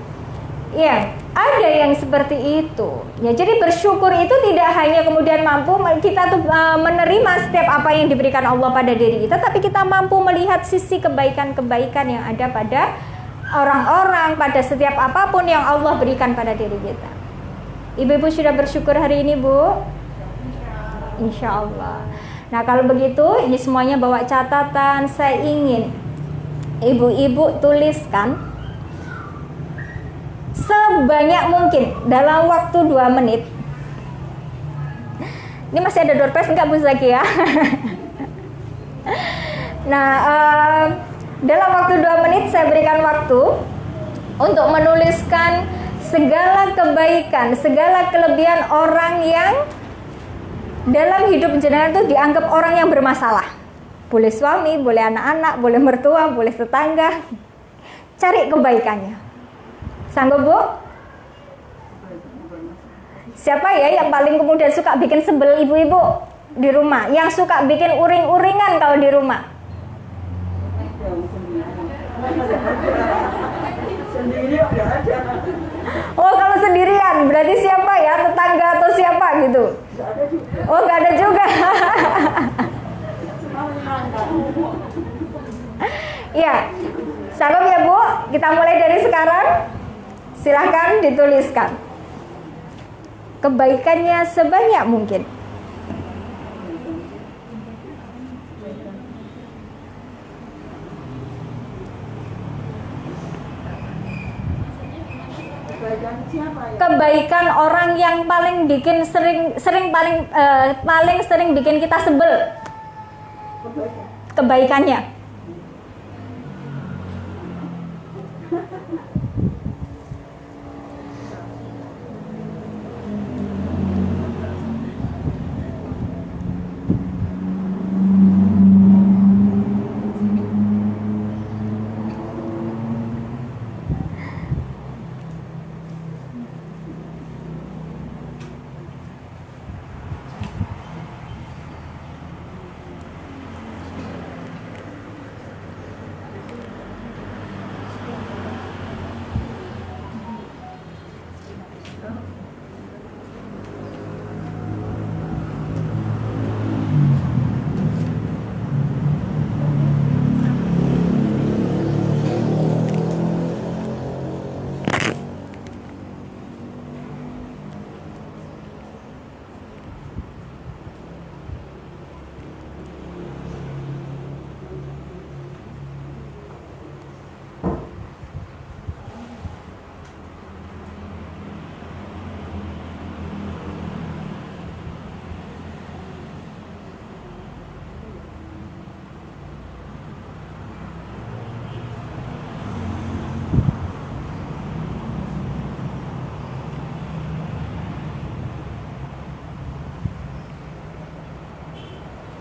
Iya, ada yang seperti itu. Ya, jadi bersyukur itu tidak hanya kemudian mampu kita tuh menerima setiap apa yang diberikan Allah pada diri kita, tapi kita mampu melihat sisi kebaikan-kebaikan yang ada pada orang-orang, pada setiap apapun yang Allah berikan pada diri kita. Ibu-ibu sudah bersyukur hari ini Bu? Insya Allah. Nah kalau begitu ini semuanya bawa catatan. Saya ingin ibu-ibu tuliskan sebanyak mungkin dalam waktu 2 menit. Ini masih ada door prize enggak Bu Zaki ya? Nah dalam waktu 2 menit saya berikan waktu untuk menuliskan segala kebaikan, segala kelebihan orang yang dalam hidup jenengan itu dianggap orang yang bermasalah. Boleh suami, boleh anak-anak, boleh mertua, boleh tetangga. Cari kebaikannya. Sanggup Bu? Siapa ya yang paling kemudian suka bikin sebel ibu-ibu di rumah? Yang suka bikin uring-uringan kalau di rumah? Oh kalau sendirian, berarti siapa ya? Tetangga atau siapa gitu? Oh nggak ada juga. Iya, sanggup ya Bu? Kita mulai dari sekarang. Silahkan dituliskan kebaikannya sebanyak mungkin. Kebaikan orang yang paling bikin paling sering bikin kita sebel. Kebaikannya.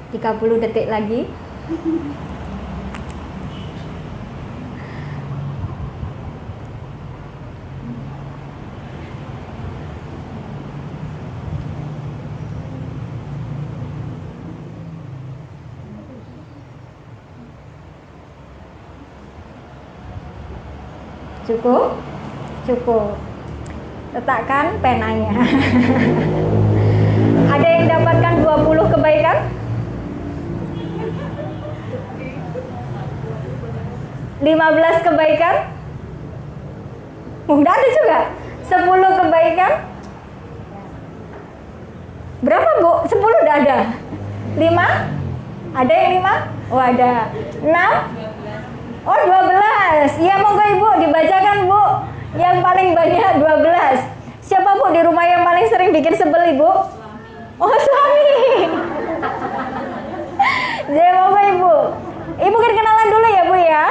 30 detik lagi. Cukup? Cukup. Letakkan penanya. Ada yang dapatkan 20 kebaikan? Lima 15 kebaikan? Enggak ada juga. 10 kebaikan? Berapa, Bu? 10 udah ada. 5? Ada yang 5? Oh, ada. 6? Oh, 12. Iya, monggo Ibu dibacakan, Bu. Yang paling banyak 12. Siapa, Bu, di rumah yang paling sering bikin sebel Ibu? Oh, suami. Jadi monggo Ibu. Ibu kan kenalan dulu ya, Bu ya.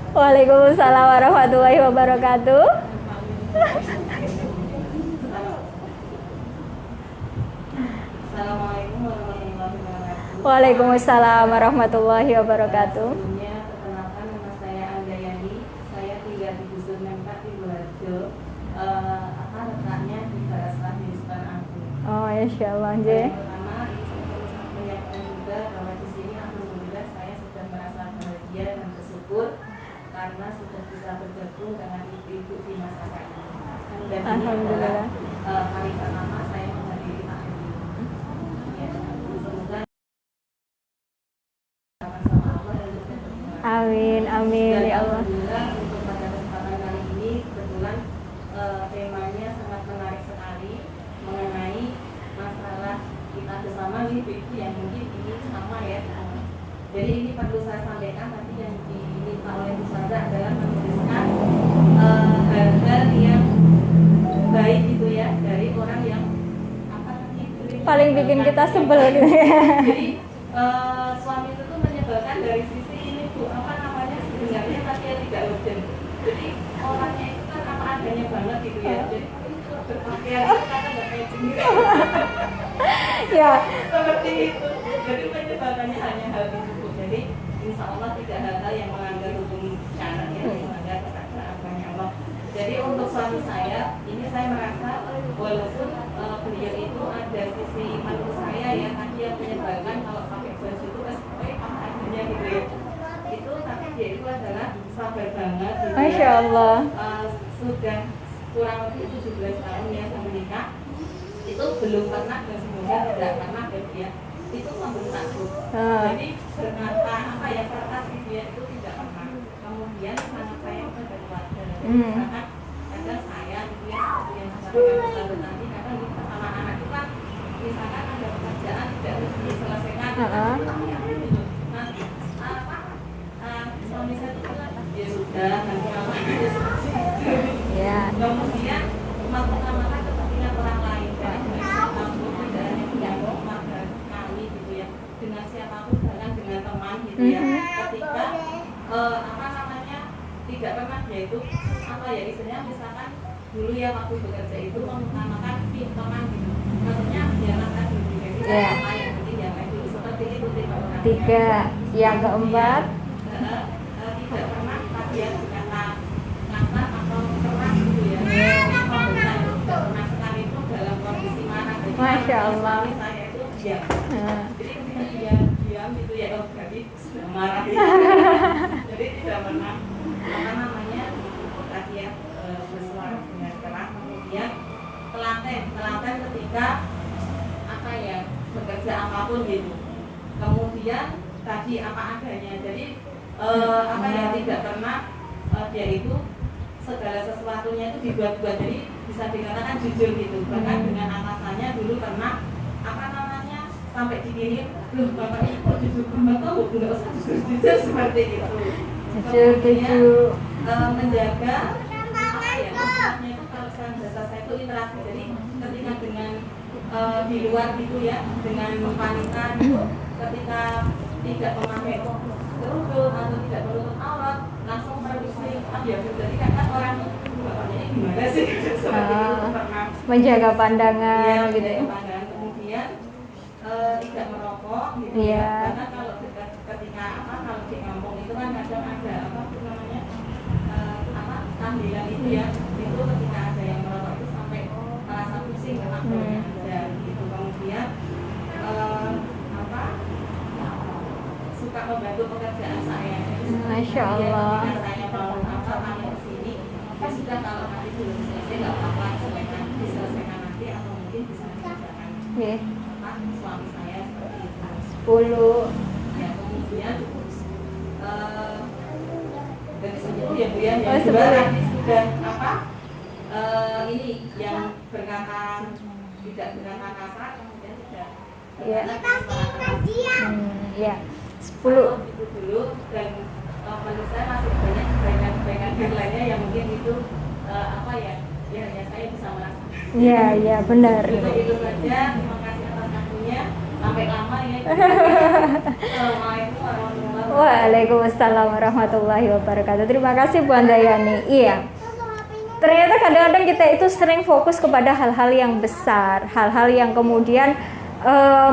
Waalaikumsalam warahmatullahi wabarakatuh. Assalamualaikum warahmatullahi wabarakatuh. Waalaikumsalam warahmatullahi wabarakatuh. Sebelumnya perkenalkan, nama saya Anggayani. Saya tinggal di Dusun Nempak di Sidoarjo. Letaknya di Baraslah Nisban Agung. Oh, insyaallah, J. Pertama, saya perlu menyampaikan juga bahwa di sini alhamdulillah saya sudah merasa bahagia dan bersyukur karena sudah bisa bergabung dengan ibu-ibu di masyarakat ini. Dan ini Alhamdulillah. adalah kali pertama saya menghadiri taklim ini. Ya, semoga sama Allah dan juga berdoa. Amin, amin Dan ya Allah. alhamdulillah untuk pada kesempatan kali ini kebetulan temanya sangat menarik sekali mengenai masalah kita bersama nih ibu yang mungkin ini sama ya. Jadi ini perlu saya sampaikan tadi yang diminta oleh Bu Sandra adalah menuliskan hal-hal yang baik gitu ya dari orang yang apa namanya Paling bikin kita sebel gitu ya. Jadi suami itu tuh menyebalkan dari sisi ini Bu, apa namanya sebenarnya tapi yang tidak urgent. Jadi orangnya itu kan apa adanya banget gitu ya. Jadi berpakaian itu kadang nggak kayak sendiri. Ya, Seperti itu. Jadi menyebalkannya hanya hal itu Bu. Jadi insya Allah tidak hal-hal yang melanggar hukum syara ya, yang melanggar agama Allah. Jadi untuk suami saya, ini saya merasa walaupun beliau itu ada sisi malu saya ya, tadi yang menyebalkan kalau pakai baju itu apa adanya gitu ya. Itu tapi dia itu adalah sabar banget gitu Masya ya. Allah. Sudah kurang lebih 17 tahun ya saya menikah. Itu belum pernah dan semoga tidak pernah ya dia itu membentak Bu. Jadi berkata apa ya kertas gitu ya itu tidak pernah. Kemudian sangat sayang pada keluarga. Misalkan kadang saya gitu ya seperti yang saya sampaikan tadi kadang di sama anak itu kan misalkan ada pekerjaan tidak harus diselesaikan. Nanti apa suami saya itu kan ya sudah nanti apa aja seperti itu. Ya. Kemudian mengutamakan kepentingan orang lain dan siapapun tidak hanya menyambung keluarga kami gitu ya dengan siapapun bahkan dengan teman gitu ya ketika apa namanya tidak pernah yaitu apa ya istilahnya misalkan dulu ya waktu bekerja itu mengutamakan teman gitu maksudnya jangan kan dulu jadi yang lain jadi jangan dulu seperti itu tipe orangnya. 3, yang keempat. Tidak pernah tadi ya kata kasar atau keras gitu ya. Tidak pernah sekalipun dalam kondisi marah. Jadi Masya Allah. suami saya itu diam. Jadi ketika dia diam gitu ya, oh berarti sudah marah. Jadi tidak pernah apa namanya tadi ya bersuara dengan keras. Kemudian telaten ketika apa ya bekerja apapun gitu. Kemudian tadi apa adanya. Jadi apa ya tidak pernah dia itu segala sesuatunya itu dibuat-buat jadi bisa dikatakan jujur gitu bahkan dengan atasannya dulu pernah apa namanya sampai dikirim loh bapak ini kok jujur banget kok nggak usah jujur seperti itu kemudian menjaga apa ya maksudnya itu kalau saya bahasa saya itu interaksi jadi ketika dengan di luar gitu ya dengan wanita gitu ketika tidak memakai kerudung atau tidak menutup aurat langsung produksi ya jadi kan orang bapaknya ini gimana sih seperti itu pernah Menjaga pandangan ya, gitu ya. pandangan kemudian Iya. Karena kalau ketika kalau di kampung itu kan kadang ada apa namanya tahlilan itu ya, itu ketika ada yang merokok itu sampai merasa pusing karena ada gitu. Kemudian suka membantu pekerjaan saya. Masya Allah. Ketika saya mau tamu ke sini, ya sudah kalau nanti belum selesai nggak apa-apa, diselesaikan nanti atau mungkin bisa dikerjakan suami saya seperti itu. 10. Ya kemudian dari 10 ya Bu ya, Oh, yang 10. dua nanti sudah ini yang berkata tidak berkata kasar, kemudian tidak Iya. Ya. 10. itu dulu, dan menurut saya masih banyak yang lainnya yang mungkin itu ya hanya saya bisa merasakan. Iya, benar. Itu saja, terima kasih atas waktunya, sampai lama ya. Assalamualaikum warahmatullahi wabarakatuh. Waalaikumsalam warahmatullahi wabarakatuh. Terima kasih Bu Andayani. Iya. Ternyata kadang-kadang kita itu sering fokus kepada hal-hal yang besar, hal-hal yang kemudian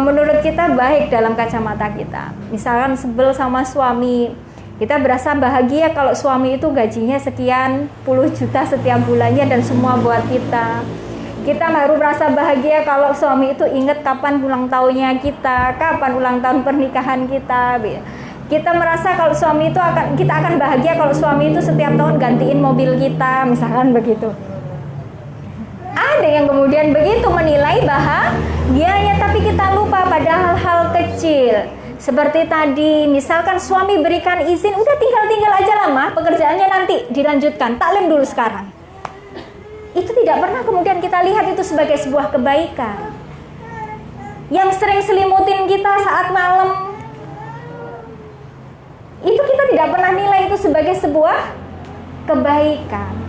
menurut kita baik dalam kacamata kita. Misalkan sebel sama suami, kita berasa bahagia kalau suami itu gajinya sekian puluh juta setiap bulannya dan semua buat kita. Kita baru merasa bahagia kalau suami itu ingat kapan ulang tahunnya kita, kapan ulang tahun pernikahan kita. Kita merasa kalau suami itu kita akan bahagia kalau suami itu setiap tahun gantiin mobil kita, misalkan begitu. Ada yang kemudian begitu menilai bahagianya, tapi kita lupa pada hal-hal kecil. Seperti tadi, misalkan suami berikan izin, udah tinggal aja lama, pekerjaannya nanti dilanjutkan, taklim dulu sekarang. Itu tidak pernah kemudian kita lihat itu sebagai sebuah kebaikan. Yang sering selimutin kita saat malam, itu kita tidak pernah nilai itu sebagai sebuah kebaikan.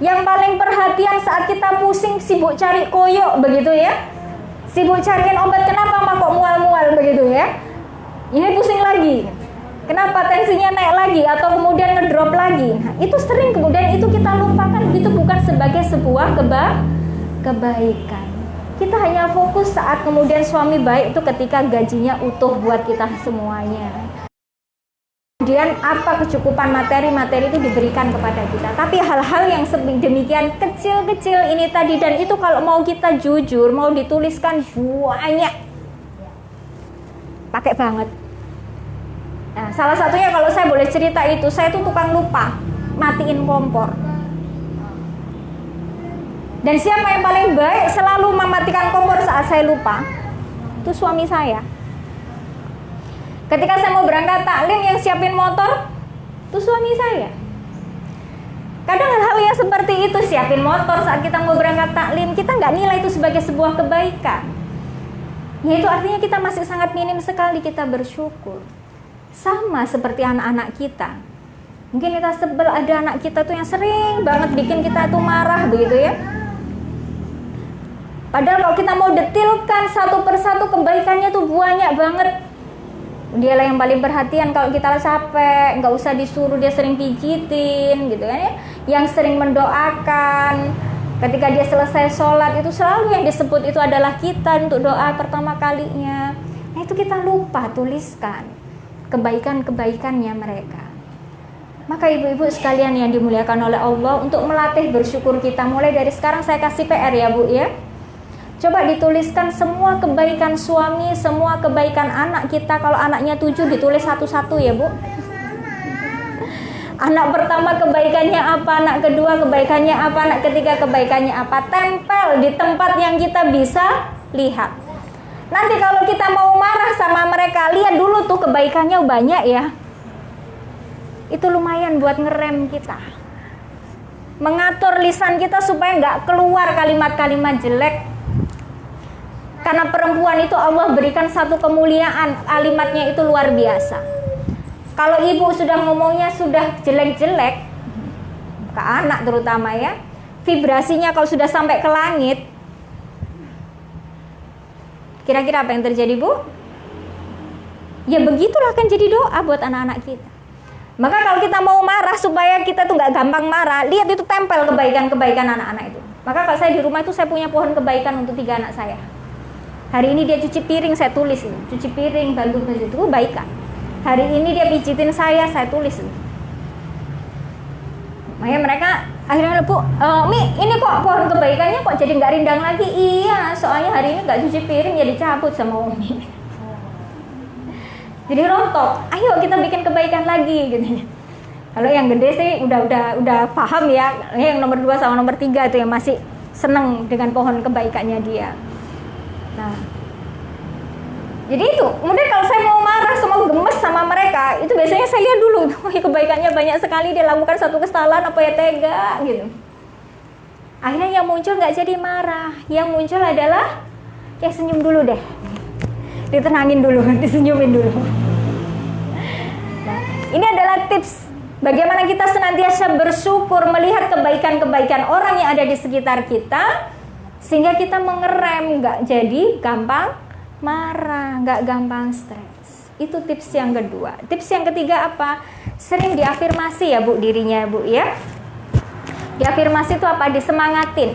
Yang paling perhatian saat kita pusing, sibuk cari koyok begitu ya, sibuk cariin obat, kenapa mah kok mual-mual begitu ya, ini pusing lagi, kenapa tensinya naik lagi atau kemudian ngedrop lagi. Nah, itu sering kemudian itu kita lupakan, itu bukan sebagai sebuah kebaikan. Kita hanya fokus saat kemudian suami baik itu ketika gajinya utuh buat kita semuanya. Kemudian apa kecukupan materi itu diberikan kepada kita. Tapi hal-hal yang demikian kecil-kecil ini tadi, dan itu kalau mau kita jujur, mau dituliskan banyak, pakai banget. Nah, salah satunya kalau saya boleh cerita itu, saya tuh tukang lupa matiin kompor. Dan siapa yang paling baik selalu mematikan kompor saat saya lupa? Itu suami saya. Ketika saya mau berangkat taklim, yang siapin motor itu suami saya. Kadang hal-hal yang seperti itu, siapin motor saat kita mau berangkat taklim, kita nggak nilai itu sebagai sebuah kebaikan. Yaitu artinya kita masih sangat minim sekali kita bersyukur. Sama seperti anak-anak kita. Mungkin kita sebel ada anak kita tuh yang sering banget bikin kita tuh marah begitu ya. Padahal kalau kita mau detilkan satu persatu kebaikannya tuh banyak banget. Dialah yang paling perhatian kalau kita capek, nggak usah disuruh, dia sering pijitin gitu kan ya. Yang sering mendoakan, ketika dia selesai sholat itu selalu yang disebut itu adalah kita untuk doa pertama kalinya. Nah itu kita lupa tuliskan kebaikan-kebaikannya mereka. Maka ibu-ibu sekalian yang dimuliakan oleh Allah, untuk melatih bersyukur kita, mulai dari sekarang saya kasih PR ya Bu ya. Coba dituliskan semua kebaikan suami, semua kebaikan anak kita. Kalau anaknya 7 ditulis satu-satu ya Bu. Anak pertama kebaikannya apa, anak kedua kebaikannya apa, anak ketiga kebaikannya apa. Tempel di tempat yang kita bisa lihat. Nanti kalau kita mau marah sama mereka, lihat dulu tuh kebaikannya banyak ya. Itu lumayan buat ngerem kita, mengatur lisan kita supaya nggak keluar kalimat-kalimat jelek. Karena perempuan itu Allah berikan satu kemuliaan, kalimatnya itu luar biasa. Kalau ibu sudah ngomongnya sudah jelek-jelek, ke anak terutama ya, vibrasinya kalau sudah sampai ke langit, kira-kira apa yang terjadi Bu? Ya begitulah akan jadi doa buat anak-anak kita. Maka kalau kita mau marah supaya kita tuh nggak gampang marah, lihat itu tempel kebaikan-kebaikan anak-anak itu. Maka kalau saya di rumah itu saya punya pohon kebaikan untuk 3 anak saya. Hari ini dia cuci piring, saya tulis ini. Cuci piring, bantu itu kebaikan. Hari ini dia pijitin saya tulis ini. Makanya mereka akhirnya Bu, Mi, ini kok pohon kebaikannya kok jadi nggak rindang lagi? Iya, soalnya hari ini nggak cuci piring jadi cabut sama Umi. Jadi rontok. Ayo kita bikin kebaikan lagi gitu. Kalau yang gede sih udah paham ya. Yang nomor 2 sama nomor 3 itu yang masih seneng dengan pohon kebaikannya dia. Nah, jadi itu. Kemudian kalau saya mau marah, semua gemes sama mereka, itu biasanya saya lihat dulu, kebaikannya banyak sekali, dia lakukan satu kesalahan apa ya tega gitu. Akhirnya yang muncul nggak jadi marah, yang muncul adalah ya senyum dulu deh, ditenangin dulu, disenyumin dulu. Nah, ini adalah tips bagaimana kita senantiasa bersyukur melihat kebaikan-kebaikan orang yang ada di sekitar kita, sehingga kita mengerem, nggak jadi gampang marah, nggak gampang stres. Itu tips yang kedua. Tips yang ketiga apa? Sering diafirmasi ya Bu dirinya Bu ya. Diafirmasi itu apa? Disemangatin.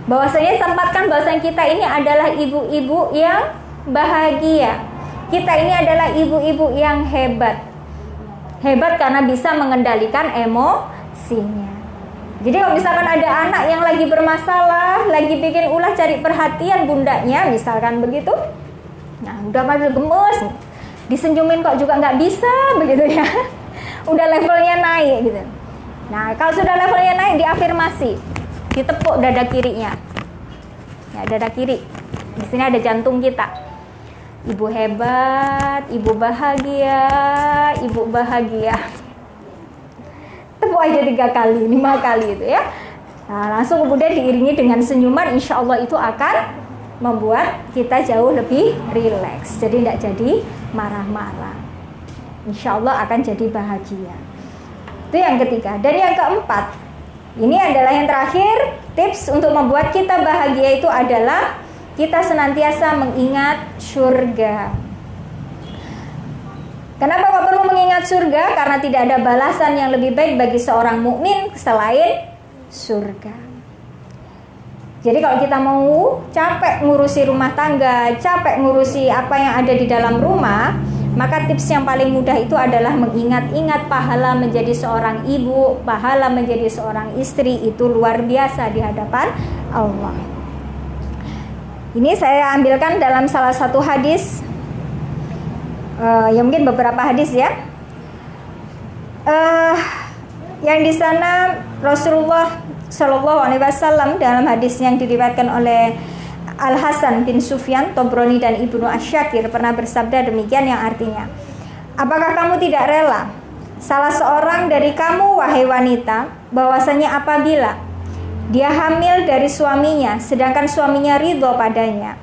Bahwasanya tempatkan bahwasanya kita ini adalah ibu-ibu yang bahagia. Kita ini adalah ibu-ibu yang hebat. Hebat karena bisa mengendalikan emosinya. Jadi kalau misalkan ada anak yang lagi bermasalah, lagi bikin ulah cari perhatian bundanya, misalkan begitu, nah udah pada gemes, disenyumin kok juga nggak bisa, begitu ya, udah levelnya naik gitu. Nah kalau sudah levelnya naik, diafirmasi, ditepuk dada kirinya, ya dada kiri, di sini ada jantung kita. Ibu hebat, ibu bahagia, ibu bahagia. Tepuk aja 3 kali, 5 kali itu ya. Nah, langsung kemudian diiringi dengan senyuman, insya Allah itu akan membuat kita jauh lebih rileks. Jadi tidak jadi marah-marah. Insya Allah akan jadi bahagia. Itu yang ketiga. Dan yang keempat, ini adalah yang terakhir, tips untuk membuat kita bahagia itu adalah kita senantiasa mengingat surga. Kenapa kok perlu mengingat surga? Karena tidak ada balasan yang lebih baik bagi seorang mukmin selain surga. Jadi kalau kita mau capek ngurusi rumah tangga, capek ngurusi apa yang ada di dalam rumah, maka tips yang paling mudah itu adalah mengingat-ingat pahala menjadi seorang ibu, pahala menjadi seorang istri itu luar biasa di hadapan Allah. Ini saya ambilkan dalam salah satu hadis. Ya mungkin beberapa hadis ya. Yang di sana Rasulullah Shallallahu Alaihi Wasallam dalam hadis yang diriwayatkan oleh Al Hasan bin Sufyan, Tobroni dan Ibnu Asyakir pernah bersabda demikian yang artinya, apakah kamu tidak rela salah seorang dari kamu wahai wanita bahwasanya apabila dia hamil dari suaminya sedangkan suaminya ridho padanya,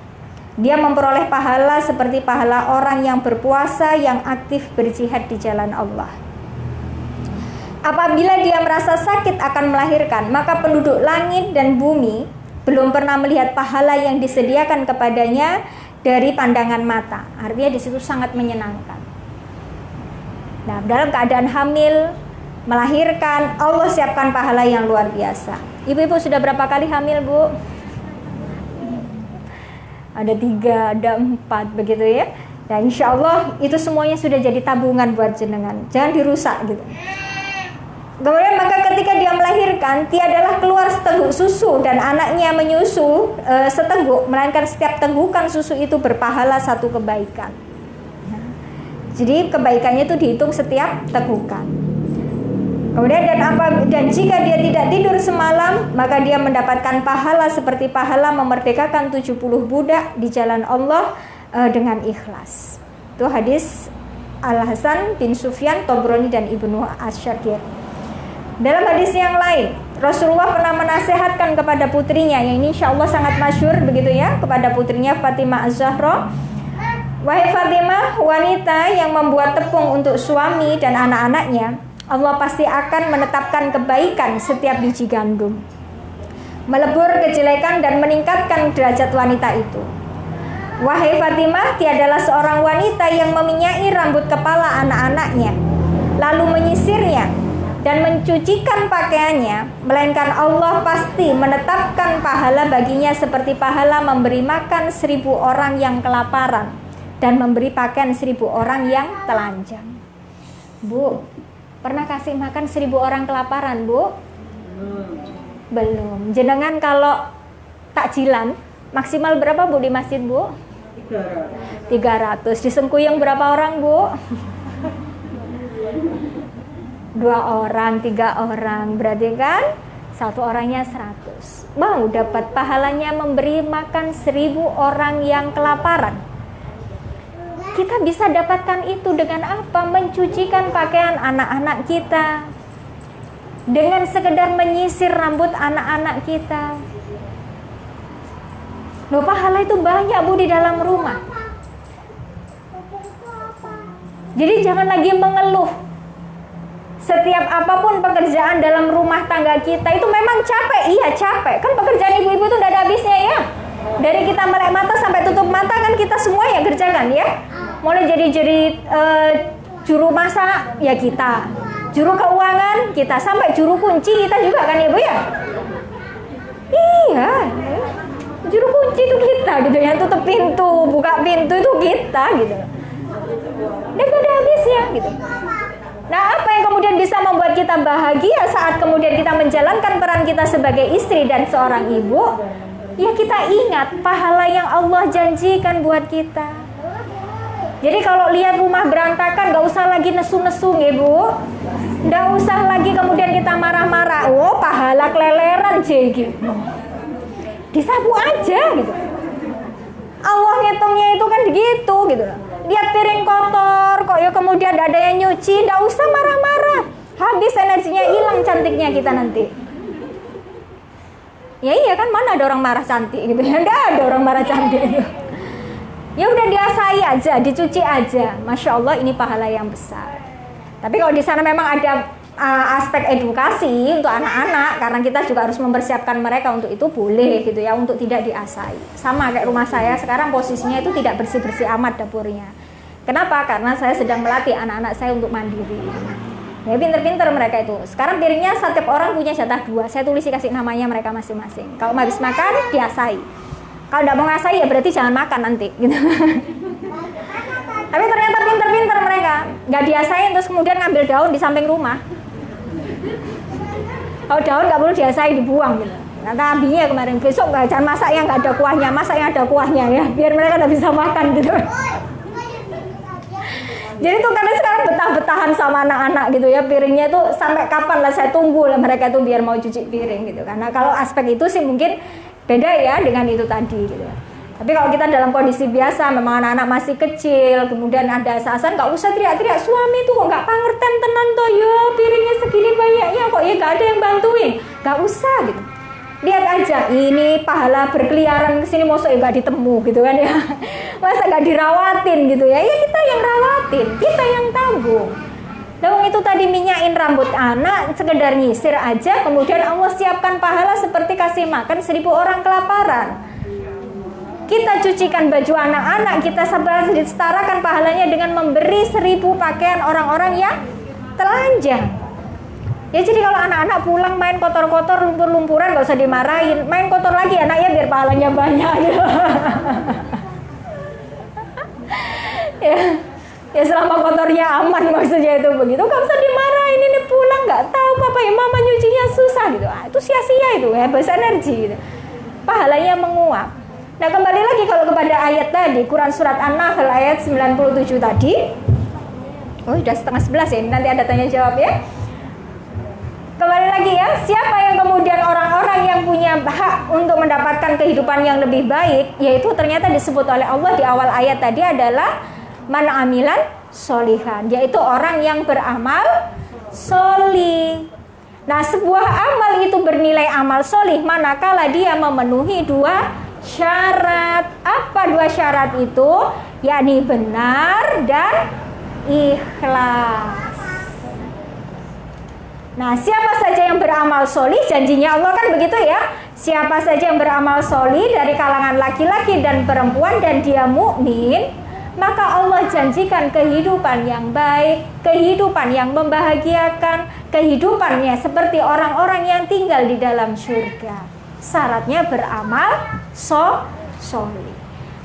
dia memperoleh pahala seperti pahala orang yang berpuasa yang aktif berjihad di jalan Allah. Apabila dia merasa sakit akan melahirkan, maka penduduk langit dan bumi belum pernah melihat pahala yang disediakan kepadanya dari pandangan mata. Artinya di situ sangat menyenangkan. Nah, dalam keadaan hamil, melahirkan, Allah siapkan pahala yang luar biasa. Ibu-ibu sudah berapa kali hamil, Bu? Ada 3, ada 4 begitu ya. Dan insya Allah itu semuanya sudah jadi tabungan buat jenengan. Jangan dirusak gitu. Kemudian maka ketika dia melahirkan, tiadalah keluar seteguk susu dan anaknya menyusu seteguk, melainkan setiap tegukan susu itu berpahala satu kebaikan. Jadi kebaikannya itu dihitung setiap tegukan. Kemudian dan jika dia tidak tidur semalam, maka dia mendapatkan pahala seperti pahala memerdekakan 70 budak di jalan Allah dengan ikhlas. Itu hadis Al Hasan bin Sufyan, Tobroni dan Ibnu Asyakir. Dalam hadis yang lain, Rasulullah pernah menasehatkan kepada putrinya, yang ini insya Allah sangat masyhur begitu ya, kepada putrinya Fatimah Az-Zahra, wahai Fatimah, wanita yang membuat tepung untuk suami dan anak-anaknya, Allah pasti akan menetapkan kebaikan setiap biji gandum, melebur kejelekan dan meningkatkan derajat wanita itu. Wahai Fatimah, tiadalah seorang wanita yang meminyai rambut kepala anak-anaknya, lalu menyisirnya, dan mencucikan pakaiannya, melainkan Allah pasti menetapkan pahala baginya seperti pahala memberi makan 1000 orang yang kelaparan dan memberi pakaian 1000 orang yang telanjang. Bu, pernah kasih makan 1000 orang kelaparan, Bu? Belum. Jenengan kalau takjilan maksimal berapa, Bu, di masjid, Bu? 300. Disengkuyung berapa orang, Bu? 2 orang, 3 orang, berarti kan 1 orangnya 100. Mau dapat pahalanya memberi makan 1000 orang yang kelaparan. Kita bisa dapatkan itu dengan apa? Mencucikan pakaian anak-anak kita, dengan sekedar menyisir rambut anak-anak kita. Loh, pahala itu banyak, Bu, di dalam rumah. Jadi jangan lagi mengeluh. Setiap apapun pekerjaan dalam rumah tangga kita itu memang capek. Iya, capek. Kan pekerjaan ibu-ibu itu udah ada habisnya ya. Dari kita melek mata sampai tutup mata kan kita semua yang kerjakan ya. Mulai jadi juru masak ya kita, juru keuangan kita, sampai juru kunci kita juga kan Ibu ya. Iya, juru kunci itu kita gitu, yang tutup pintu, buka pintu itu kita gitu. Dan gak ada habisnya gitu. Nah, apa yang kemudian bisa membuat kita bahagia saat kemudian kita menjalankan peran kita sebagai istri dan seorang ibu? Ya, kita ingat pahala yang Allah janjikan buat kita. Jadi kalau lihat rumah berantakan, gak usah lagi nesu-nesu, Ibu. Gak usah lagi kemudian kita marah-marah. Oh, pahala keleleran, gitu. Disapu aja, gitu. Allah ngitungnya itu kan begitu, gitu. Lihat piring kotor, kok ya kemudian gak ada yang nyuci, gak usah marah-marah. Habis energinya, hilang cantiknya kita nanti. Ya iya kan, mana ada orang marah cantik gitu. Gak ada orang marah cantik gitu. Ya udah diasai aja, dicuci aja. Masya Allah, ini pahala yang besar. Tapi kalau di sana memang ada aspek edukasi untuk anak-anak, karena kita juga harus mempersiapkan mereka untuk itu, boleh gitu ya, untuk tidak diasai. Sama kayak rumah saya sekarang posisinya itu tidak bersih-bersih amat dapurnya. Kenapa? Karena saya sedang melatih anak-anak saya untuk mandiri. Ya pinter-pinter mereka itu. Sekarang piringnya setiap orang punya jatah 2. Saya tulis kasih namanya mereka masing-masing. Kalau habis makan diasai. Kalau tidak mau ngasai ya berarti jangan makan nanti gitu. Tapi ternyata pinter-pinter mereka, nggak diasain terus kemudian ngambil daun di samping rumah. Kalau daun nggak perlu diasai, dibuang gitu. Kata abinya kemarin, besok jangan masak yang nggak ada kuahnya, masak yang ada kuahnya ya, biar mereka nggak bisa makan gitu. Jadi tuh karena sekarang betah-betahan sama anak-anak gitu ya, piringnya itu sampai kapan lah saya tunggu lah mereka tuh biar mau cuci piring gitu. Karena kalau aspek itu sih mungkin beda ya dengan itu tadi gitu. Tapi kalau kita dalam kondisi biasa, memang anak-anak masih kecil, kemudian ada asasan, nggak usah teriak-teriak, suami tuh kok nggak pangerten tenan toh, ya piringnya segini banyaknya kok ya nggak ada yang bantuin, nggak usah gitu. Lihat aja, ini pahala berkeliaran kesini mosok ya nggak ditemu gitu kan ya, masa nggak dirawatin gitu ya, ya kita yang rawatin, kita yang tanggung. Dong itu tadi minyakin rambut anak, sekedar nyisir aja, kemudian Allah siapkan pahala seperti kasih makan 1000 orang kelaparan. Kita cucikan baju anak-anak, kita setarakan pahalanya dengan memberi 1000 pakaian orang-orang yang telanjang. Ya jadi kalau anak-anak pulang main kotor-kotor, lumpur-lumpuran, gak usah dimarahin, main kotor lagi anaknya biar pahalanya banyak gitu. Ya selama kotornya aman maksudnya itu begitu, gak usah dimarahin, ini pulang gak tahu papa ya mama nyucinya susah gitu. Itu sia-sia itu, habis energi gitu. Pahalanya menguap. Nah kembali lagi kalau kepada ayat tadi, Quran Surat An-Nahl ayat 97 tadi. Oh sudah setengah 11 ya, nanti ada tanya jawab ya. Kembali lagi ya, siapa yang kemudian orang-orang yang punya hak untuk mendapatkan kehidupan yang lebih baik, yaitu ternyata disebut oleh Allah di awal ayat tadi adalah man amilan solihan, yaitu orang yang beramal solih. Nah sebuah amal itu bernilai amal solih manakala dia memenuhi 2 syarat. Apa 2 syarat itu? Yakni benar dan ikhlas. Nah, siapa saja yang beramal solih, janjinya Allah kan begitu ya. Siapa saja yang beramal solih dari kalangan laki-laki dan perempuan dan dia mukmin, maka Allah janjikan kehidupan yang baik, kehidupan yang membahagiakan, kehidupannya seperti orang-orang yang tinggal di dalam surga. Syaratnya beramal soleh.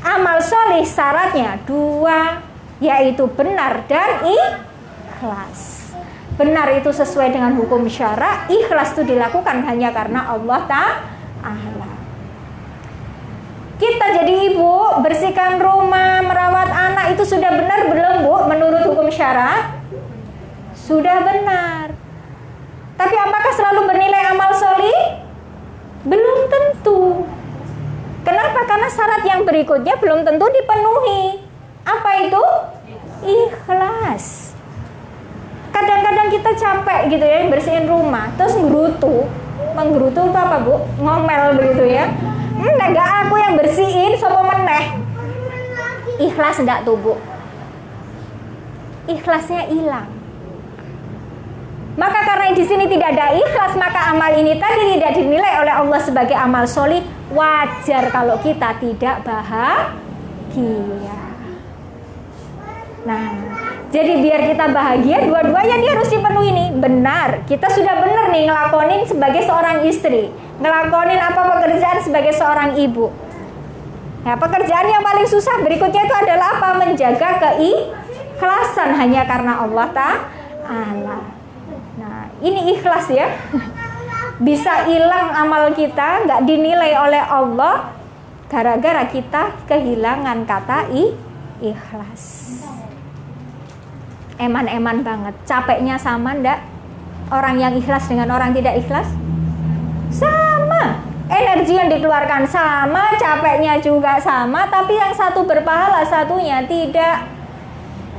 Amal soleh syaratnya 2, yaitu benar dan ikhlas. Benar itu sesuai dengan hukum syara, ikhlas itu dilakukan hanya karena Allah Ta'ala. Kita jadi ibu, bersihkan rumah, merawat anak, itu sudah benar belum Bu menurut hukum syara? Sudah benar. Tapi apakah selalu bernilai amal soleh? Belum tentu. Kenapa? Karena syarat yang berikutnya belum tentu dipenuhi. Apa itu? Ikhlas. Kadang-kadang kita capek gitu ya bersihin rumah, terus menggerutu itu apa Bu? Ngomel begitu ya. Enggak aku yang bersihin, sapa meneh. Ikhlas enggak tuh Bu? Ikhlasnya hilang. Maka karena di sini tidak ada ikhlas, maka amal ini tadi tidak dinilai oleh Allah sebagai amal solih. Wajar kalau kita tidak bahagia. Nah, jadi biar kita bahagia, dua-duanya dia harus dipenuhi nih. Benar, kita sudah benar nih ngelakonin sebagai seorang istri, ngelakonin apa pekerjaan sebagai seorang ibu. Nah, pekerjaan yang paling susah berikutnya itu adalah apa? Menjaga keikhlasan hanya karena Allah Ta'ala. Nah, ini ikhlas ya. Bisa hilang amal kita, nggak dinilai oleh Allah gara-gara kita kehilangan kata ikhlas. Eman-eman banget. Capeknya sama ndak? Orang yang ikhlas dengan orang tidak ikhlas? Sama. Energi yang dikeluarkan sama, capeknya juga sama, tapi yang satu berpahala, satunya tidak.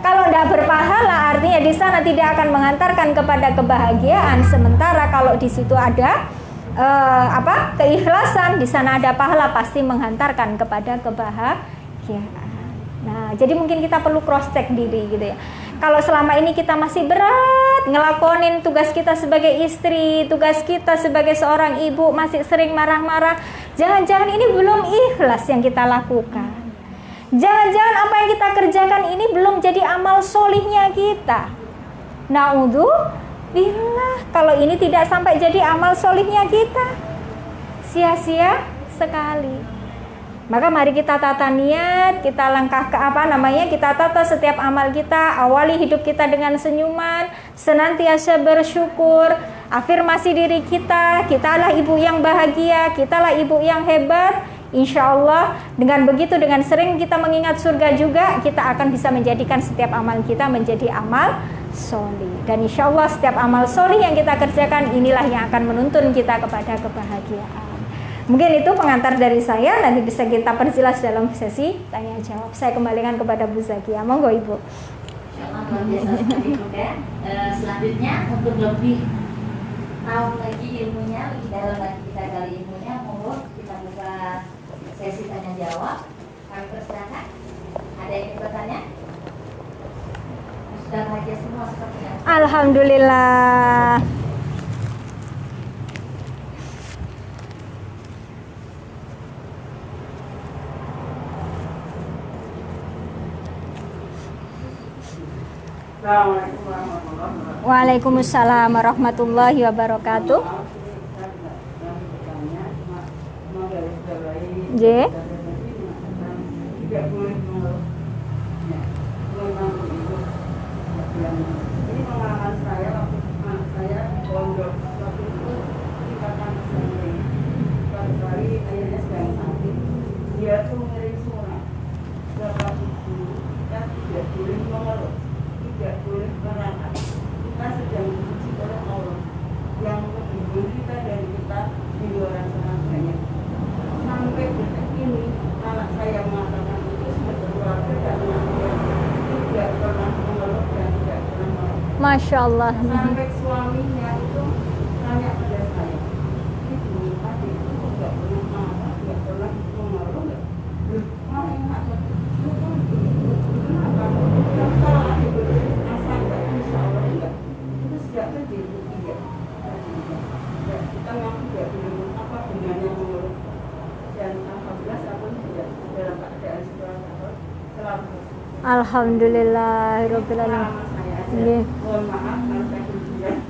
Kalau ndak berpahala, artinya di sana tidak akan mengantarkan kepada kebahagiaan. Sementara kalau di situ ada keikhlasan, di sana ada pahala, pasti menghantarkan kepada kebahagiaan. Nah, jadi mungkin kita perlu cross check diri gitu ya. Kalau selama ini kita masih berat ngelakonin tugas kita sebagai istri, tugas kita sebagai seorang ibu, masih sering marah-marah, jangan-jangan ini belum ikhlas yang kita lakukan. Jangan-jangan apa yang kita kerjakan ini belum jadi amal solihnya kita. Naudzubillah, kalau ini tidak sampai jadi amal solihnya kita, sia-sia sekali. Maka mari kita tata niat, kita langkah kita tata setiap amal kita, awali hidup kita dengan senyuman, senantiasa bersyukur, afirmasi diri kita, kitalah ibu yang bahagia, kitalah ibu yang hebat. Insya Allah dengan begitu, dengan sering kita mengingat surga juga, kita akan bisa menjadikan setiap amal kita menjadi amal solih. Dan insya Allah setiap amal solih yang kita kerjakan, inilah yang akan menuntun kita kepada kebahagiaan. Mungkin itu pengantar dari saya, nanti bisa kita perjelas dalam sesi tanya jawab. Saya kembalikan kepada Bu Zakia. Monggo Ibu. Luar biasa sekali juga. Selanjutnya untuk lebih tahu lagi ilmunya, lebih dalam lagi kita gali ilmunya, monggo kita buka sesi tanya jawab. Kami persilakan. Ada yang ingin bertanya? Sudah bahagia semua sepertinya. Alhamdulillah. Waalaikumsalam warahmatullahi wabarakatuh. J. Ini pengalaman saya waktu anak saya pondok waktu itu dikatakan sendiri. Suatu kali ayahnya sedang sakit, dia tuh mengirim surat Bapak Ibu, kita tidak boleh mengeluh, tidak boleh merangkap. Kita sedang diuji oleh Allah yang menghibur kita dan kita di luar sana banyak. Sampai detik ini anak saya mengatakan itu sudah berkeluarga dan anaknya tidak pernah mengeluh dan tidak pernah marah. Masya Allah. Sampai suaminya itu tanya pada saya, ibu tadi itu nggak pernah marah, nggak pernah mengeluh, nggak? Mana enak tuh? Kenapa? Yang salah diberi asal nggak? Insya Allah enggak. Itu sejak kecil tidak. Kita memang tidak boleh apa gunanya mengeluh. Dan alhamdulillah saya pun tidak dalam keadaan seperti itu selalu. Alhamdulillahirabbil alamin. Nggih. Mohon maaf kalau saya berlebihan.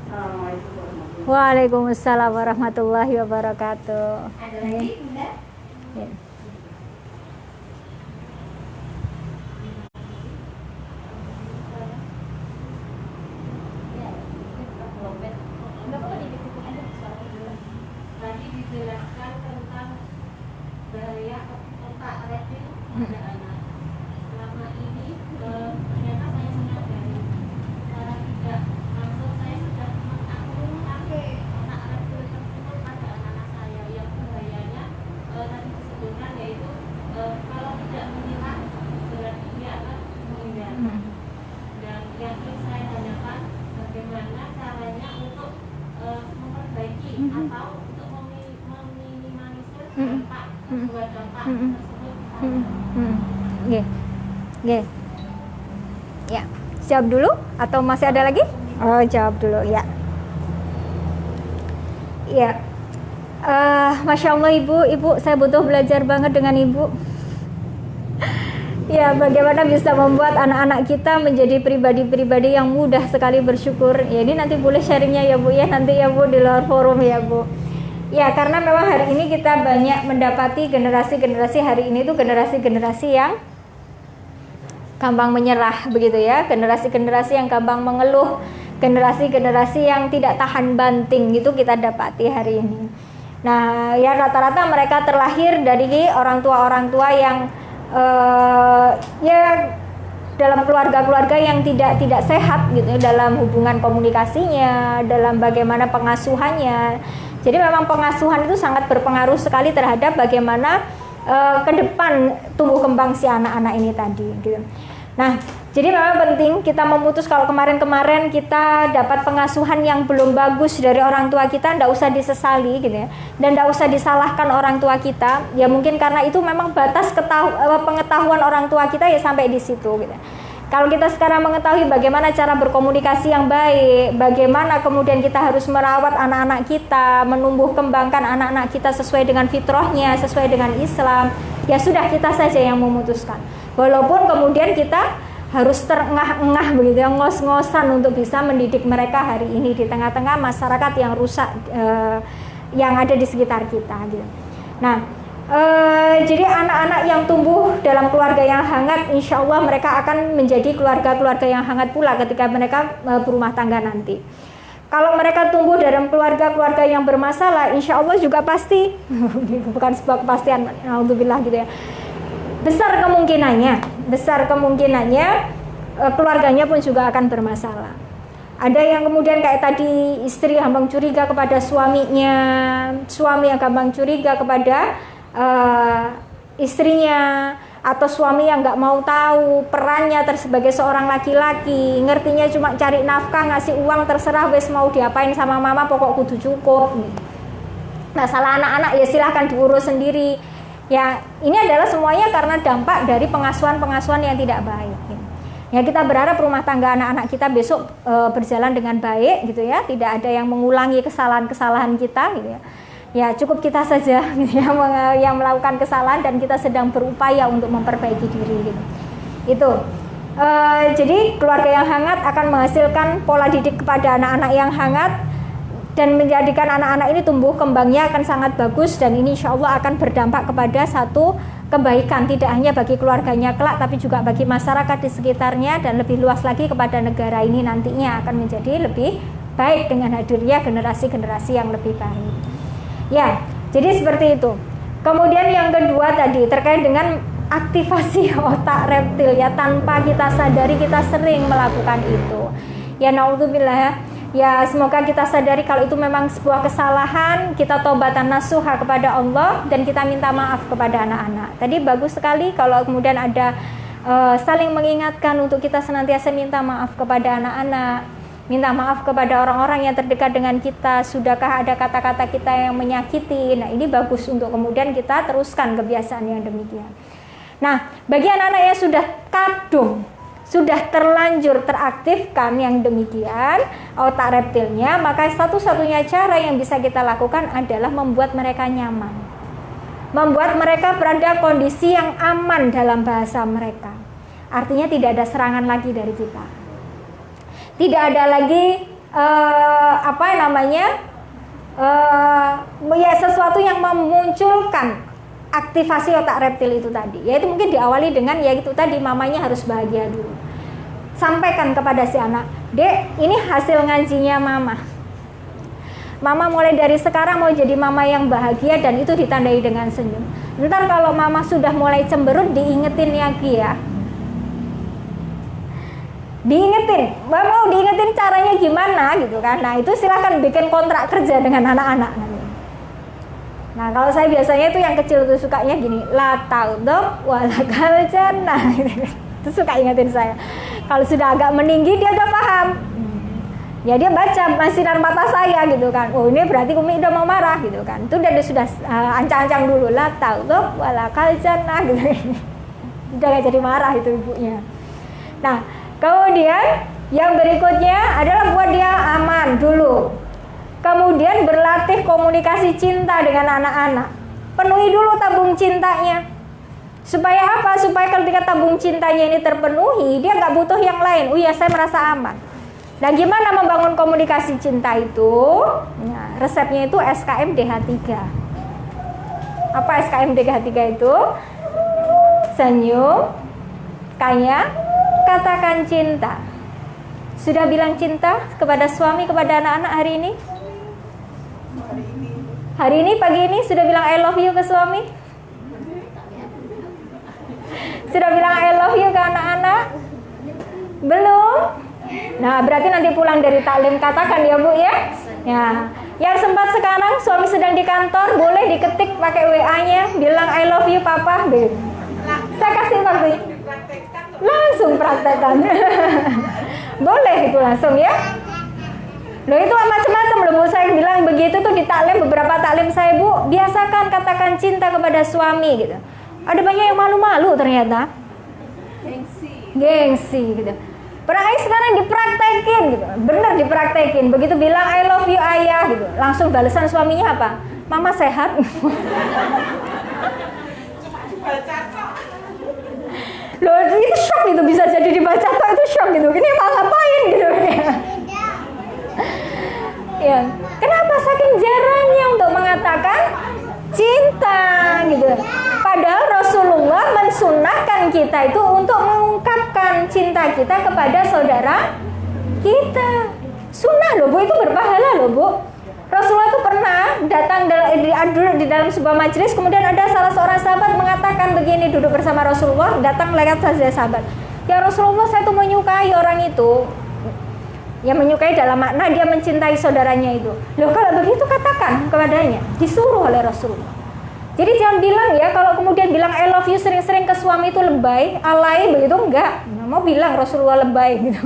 Assalamualaikum warahmatullahi Waalaikumsalam warahmatullahi wabarakatuh. Ada lagi, Bunda? Ya. Tadi dijelaskan tentang bahaya otak reptil pada anak. Selama ini ternyata saya menyadari secara tidak langsung saya sudah mengakumulkan otak reptil tersebut pada anak-anak saya. Yang bahayanya tadi disebutkan yaitu kalau tidak memilah berarti dia akan meninggal. Dan yang ingin saya tanyakan bagaimana caranya untuk memperbaiki atau untuk meminimalisir dampak kedua dampak tersebut. Nggih. Nggih. Ya, jawab dulu atau masih ada lagi? Oh, jawab dulu ya. Ya. Masya Allah ibu, saya butuh belajar banget dengan ibu. Ya, bagaimana bisa membuat anak-anak kita menjadi pribadi-pribadi yang mudah sekali bersyukur. Ya, ini nanti boleh sharingnya ya Bu ya, nanti ya Bu di luar forum ya Bu. Ya, karena memang hari ini kita banyak mendapati generasi-generasi hari ini itu generasi-generasi yang gampang menyerah begitu ya, generasi-generasi yang gampang mengeluh, generasi-generasi yang tidak tahan banting gitu kita dapati hari ini. Nah, ya rata-rata mereka terlahir dari orang tua yang ya dalam keluarga-keluarga yang tidak sehat gitu dalam hubungan komunikasinya, dalam bagaimana pengasuhannya. Jadi memang pengasuhan itu sangat berpengaruh sekali terhadap bagaimana ke depan tumbuh kembang si anak-anak ini tadi gitu. Nah, jadi memang penting kita memutus kalau kemarin-kemarin kita dapat pengasuhan yang belum bagus dari orang tua kita, ndak usah disesali gitu ya. Dan ndak usah disalahkan orang tua kita. Ya mungkin karena itu memang batas pengetahuan orang tua kita ya sampai di situ gitu. Kalau kita sekarang mengetahui bagaimana cara berkomunikasi yang baik, bagaimana kemudian kita harus merawat anak-anak kita, menumbuh kembangkan anak-anak kita sesuai dengan fitrahnya, sesuai dengan Islam, ya sudah kita saja yang memutuskan. Walaupun kemudian kita harus terengah-engah begitu ya, ngos-ngosan untuk bisa mendidik mereka hari ini di tengah-tengah masyarakat yang rusak yang ada di sekitar kita gitu. Nah, jadi anak-anak yang tumbuh dalam keluarga yang hangat, insya Allah mereka akan menjadi keluarga-keluarga yang hangat pula ketika mereka berumah tangga nanti. Kalau mereka tumbuh dalam keluarga-keluarga yang bermasalah, insya Allah juga pasti bukan sebuah kepastian, alhamdulillah gitu ya. Besar kemungkinannya keluarganya pun juga akan bermasalah. Ada yang kemudian kayak tadi istri gampang curiga kepada suaminya, suami yang gampang curiga kepada istrinya, atau suami yang nggak mau tahu perannya sebagai seorang laki-laki, ngertinya cuma cari nafkah, ngasih uang, terserah wes mau diapain sama mama, pokok kudu cukup. Masalah anak-anak ya silahkan diurus sendiri. Ya, ini adalah semuanya karena dampak dari pengasuhan-pengasuhan yang tidak baik. Ya, kita berharap rumah tangga anak-anak kita besok berjalan dengan baik gitu ya, tidak ada yang mengulangi kesalahan-kesalahan kita gitu ya. Ya, cukup kita saja gitu ya, yang melakukan kesalahan dan kita sedang berupaya untuk memperbaiki diri gitu. Itu. Jadi keluarga yang hangat akan menghasilkan pola didik kepada anak-anak yang hangat, dan menjadikan anak-anak ini tumbuh kembangnya akan sangat bagus, dan ini insya Allah akan berdampak kepada satu kebaikan tidak hanya bagi keluarganya kelak, tapi juga bagi masyarakat di sekitarnya, dan lebih luas lagi kepada negara ini nantinya akan menjadi lebih baik dengan hadirnya generasi-generasi yang lebih baik. Ya, jadi seperti itu. Kemudian yang kedua tadi terkait dengan aktivasi otak reptil ya, tanpa kita sadari kita sering melakukan itu. Ya naudzubillah. Ya, semoga kita sadari kalau itu memang sebuah kesalahan, kita taubatan nasuha kepada Allah dan kita minta maaf kepada anak-anak. Tadi bagus sekali kalau kemudian ada saling mengingatkan untuk kita senantiasa minta maaf kepada anak-anak, minta maaf kepada orang-orang yang terdekat dengan kita. Sudahkah ada kata-kata kita yang menyakiti? Nah, ini bagus untuk kemudian kita teruskan kebiasaan yang demikian. Nah, bagi anak-anak yang sudah kadung, sudah terlanjur teraktifkan yang demikian otak reptilnya, maka satu-satunya cara yang bisa kita lakukan adalah membuat mereka nyaman, membuat mereka berada kondisi yang aman dalam bahasa mereka, Artinya tidak ada serangan lagi dari kita. Tidak ada lagi ya sesuatu yang memunculkan aktivasi otak reptil itu tadi. Yaitu mungkin diawali dengan yaitu tadi mamanya harus bahagia dulu. Sampaikan kepada si anak, "Dek, ini hasil ngajinya mama. Mama mulai dari sekarang mau jadi mama yang bahagia dan itu ditandai dengan senyum. Ntar kalau mama sudah mulai cemberut diingetin lagi ya. Diingetin, mau diingetin caranya gimana gitu kan. Nah itu silahkan bikin kontrak kerja dengan anak-anak nanti. Nah kalau saya biasanya itu yang kecil tuh sukanya gini, la taudok walakal jannah. Itu suka ingetin saya. Kalau sudah agak meninggi dia udah paham. Ya dia baca sinar mata saya gitu kan. Oh ini berarti Umi udah mau marah gitu kan. Itu dia sudah ancang-ancang dulu, la taudok walakal jannah gitu. Udah gak jadi marah itu ibunya. Nah kemudian yang berikutnya adalah buat dia aman dulu. Kemudian berlatih komunikasi cinta dengan anak-anak. Penuhi dulu tabung cintanya. Supaya apa? Supaya ketika tabung cintanya ini terpenuhi, dia nggak butuh yang lain. Oh iya, saya merasa aman. Nah gimana membangun komunikasi cinta itu? Nah, resepnya itu SKM DH3. Apa SKM DH3 itu? Senyum, kaya, katakan cinta. Sudah bilang cinta kepada suami, kepada anak-anak hari ini? Hari ini, pagi ini sudah bilang I love you ke suami? Sudah bilang I love you ke anak-anak? Belum? Nah berarti nanti pulang dari taklim katakan ya Bu ya. Ya. Yang sempat sekarang suami sedang di kantor, boleh diketik pakai WA-nya, bilang I love you papa. Saya kasih waktu. Langsung praktekkan. Boleh itu langsung ya. Loh itu macam-macam loh Bu, saya bilang begitu tuh di taklim, beberapa taklim saya Bu, biasakan katakan cinta kepada suami gitu. Ada banyak yang malu-malu ternyata. Gengsi gitu. Pernah sekarang dipraktekin gitu. Bener dipraktekin. Begitu bilang I love you ayah gitu. Langsung balasan suaminya apa? Mama sehat. Loh itu shock gitu, bisa jadi dibaca kok itu shock gitu. Ini malah ngapain gitu. Ya, kenapa saking jarangnya untuk mengatakan cinta gitu. Padahal Rasulullah mensunahkan kita itu untuk mengungkapkan cinta kita kepada saudara kita. Sunnah loh Bu, itu berpahala loh Bu. Rasulullah itu pernah datang di dalam sebuah majelis, kemudian ada salah seorang sahabat mengatakan begini, duduk bersama Rasulullah, datang lewat saja sahabat. Ya Rasulullah, saya tuh menyukai orang itu. Ya menyukai dalam makna dia mencintai saudaranya itu. Loh kalau begitu katakan kepadanya, disuruh oleh Rasulullah. Jadi jangan bilang ya, kalau kemudian bilang I love you sering-sering ke suami itu lebay, alay begitu, enggak. Nah, mau bilang Rasulullah lebay gitu.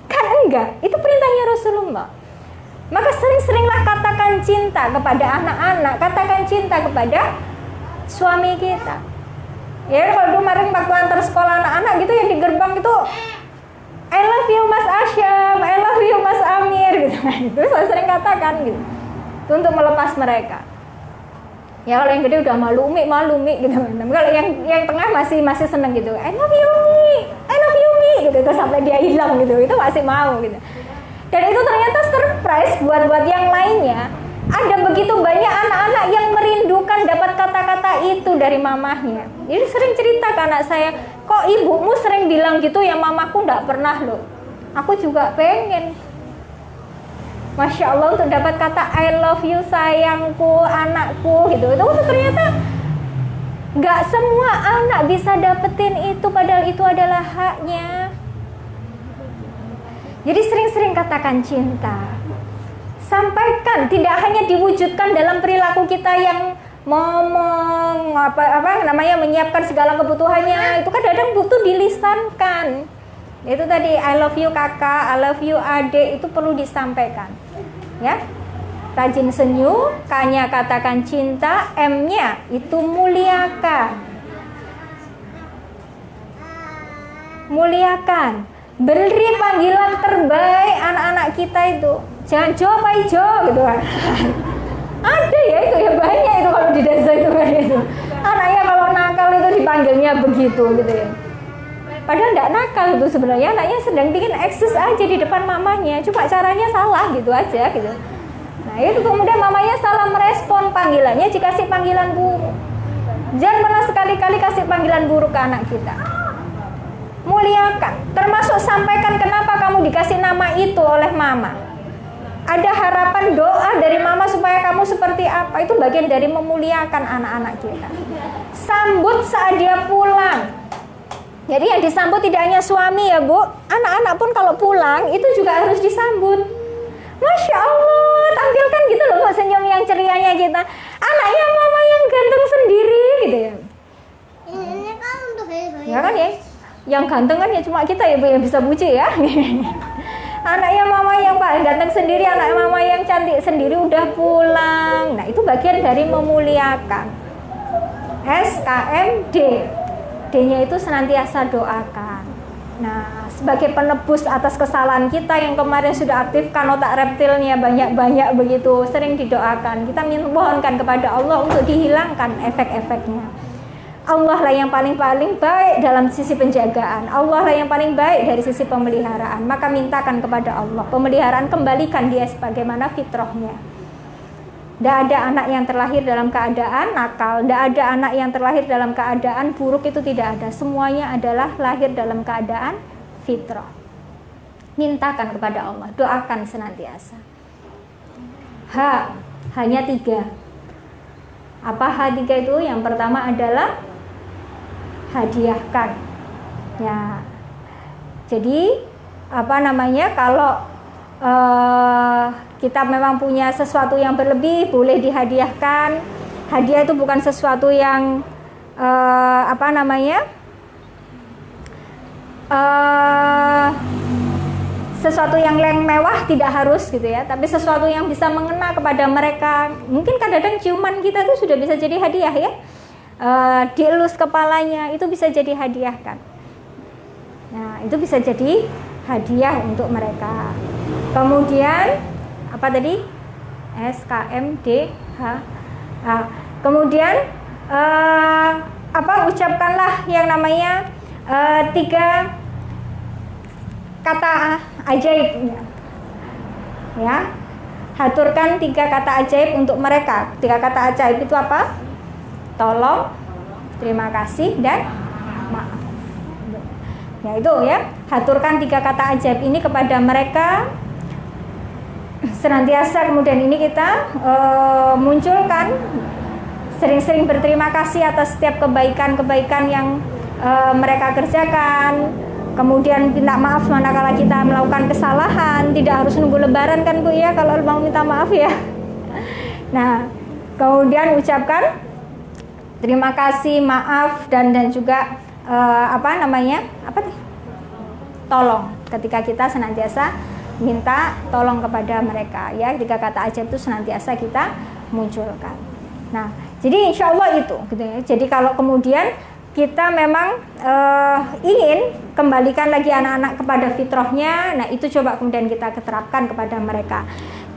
Kan enggak, itu perintahnya Rasulullah. Maka sering-seringlah katakan cinta kepada anak-anak, katakan cinta kepada suami kita. Ya kalau kemarin waktu antar sekolah anak-anak gitu ya di gerbang itu I love you Mas Asyam, I love you Mas Amir gitu. Itu saya sering katakan gitu. Itu untuk melepas mereka. Ya kalau yang gede udah malu umi gitu. Tapi kalau yang tengah masih seneng gitu. I love you umi gitu. Terus sampai dia hilang gitu. Itu masih mau gitu. Dan itu ternyata surprise buat yang lainnya. Ada begitu banyak anak-anak yang merindukan dapat kata-kata itu dari mamahnya. Jadi sering cerita ke anak saya, kok ibumu sering bilang gitu ya, mamaku enggak pernah loh. Aku juga pengen. Masya Allah untuk dapat kata I love you sayangku, anakku gitu. Itu ternyata gak semua anak bisa dapetin itu, padahal itu adalah haknya. Jadi sering-sering katakan cinta. Sampaikan, tidak hanya diwujudkan dalam perilaku kita yang ngomong menyiapkan segala kebutuhannya. Itu kadang-kadang butuh dilisankan. Itu tadi I love you kakak, I love you adik, itu perlu disampaikan. Ya. Rajin senyum, K-nya katakan cinta, M-nya itu muliakan. Muliakan. Beri panggilan terbaik anak-anak kita itu. Jangan Jo, Pak Ijo gitu kan. Ada ya itu ya, banyak itu kalau di desa itu kan itu. Anaknya kalau nakal itu dipanggilnya begitu gitu ya. Padahal nggak nakal itu sebenarnya, anaknya sedang bikin eksis aja di depan mamanya, cuma caranya salah gitu aja gitu. Nah itu kemudian mamanya salah merespon panggilannya, dikasih panggilan buruk. Jangan pernah sekali-kali kasih panggilan buruk ke anak kita. Muliakan, termasuk sampaikan kenapa kamu dikasih nama itu oleh mama. Ada harapan doa dari mama supaya kamu seperti apa, itu bagian dari memuliakan anak-anak kita. Sambut saat dia pulang. Jadi yang disambut tidak hanya suami ya Bu, anak-anak pun kalau pulang itu juga harus disambut. Masya Allah, tampilkan gitu loh Bu senyum yang cerianya kita. Anaknya mama yang ganteng sendiri gitu ya. Ini kan untuk Ya kan ya, yang ganteng kan ya cuma kita ya Bu yang bisa puji ya. Anaknya mama yang paling ganteng sendiri, anak mama yang cantik sendiri udah pulang. Nah itu bagian dari memuliakan. SKMD, D-nya itu senantiasa doakan. Nah sebagai penebus atas kesalahan kita yang kemarin sudah aktifkan otak reptilnya banyak-banyak begitu, sering didoakan. Kita mohonkan kepada Allah untuk dihilangkan efek-efeknya. Allah lah yang paling baik dalam sisi penjagaan. Allah lah yang paling baik dari sisi pemeliharaan. Maka mintakan kepada Allah pemeliharaan, kembalikan dia sebagaimana fitrahnya. Tidak ada anak yang terlahir dalam keadaan nakal, tidak ada anak yang terlahir dalam keadaan buruk, itu tidak ada. Semuanya adalah lahir dalam keadaan fitrah. Mintakan kepada Allah, doakan senantiasa. Hanya 3. Apa H3 itu? Yang pertama adalah hadiahkan. Ya. Jadi kalau kita memang punya sesuatu yang berlebih, boleh dihadiahkan. Hadiah itu bukan sesuatu yang sesuatu yang mewah, tidak harus gitu ya, tapi sesuatu yang bisa mengena kepada mereka. Mungkin kadang-kadang ciuman kita tuh sudah bisa jadi hadiah ya. Dielus kepalanya itu bisa jadi hadiah kan. Nah itu bisa jadi hadiah untuk mereka. Kemudian apa tadi? SKMDH. Kemudian ucapkanlah yang namanya 3 kata ajaib ya. Haturkan 3 kata ajaib untuk mereka. 3 kata ajaib itu apa? Tolong, terima kasih, dan maaf. Ya itu ya, haturkan 3 kata ajaib ini kepada mereka. Senantiasa kemudian ini kita munculkan, sering-sering berterima kasih atas setiap kebaikan-kebaikan yang mereka kerjakan. Kemudian minta maaf manakala kita melakukan kesalahan. Tidak harus nunggu lebaran kan Bu ya kalau mau minta maaf ya. Nah kemudian ucapkan terima kasih, maaf, dan juga tolong. Ketika kita senantiasa minta tolong kepada mereka ya, 3 kata ajaib itu senantiasa kita munculkan. Nah jadi insya Allah itu gitu ya. Jadi kalau kemudian kita memang ingin kembalikan lagi anak-anak kepada fitrahnya, nah itu coba kemudian kita terapkan kepada mereka.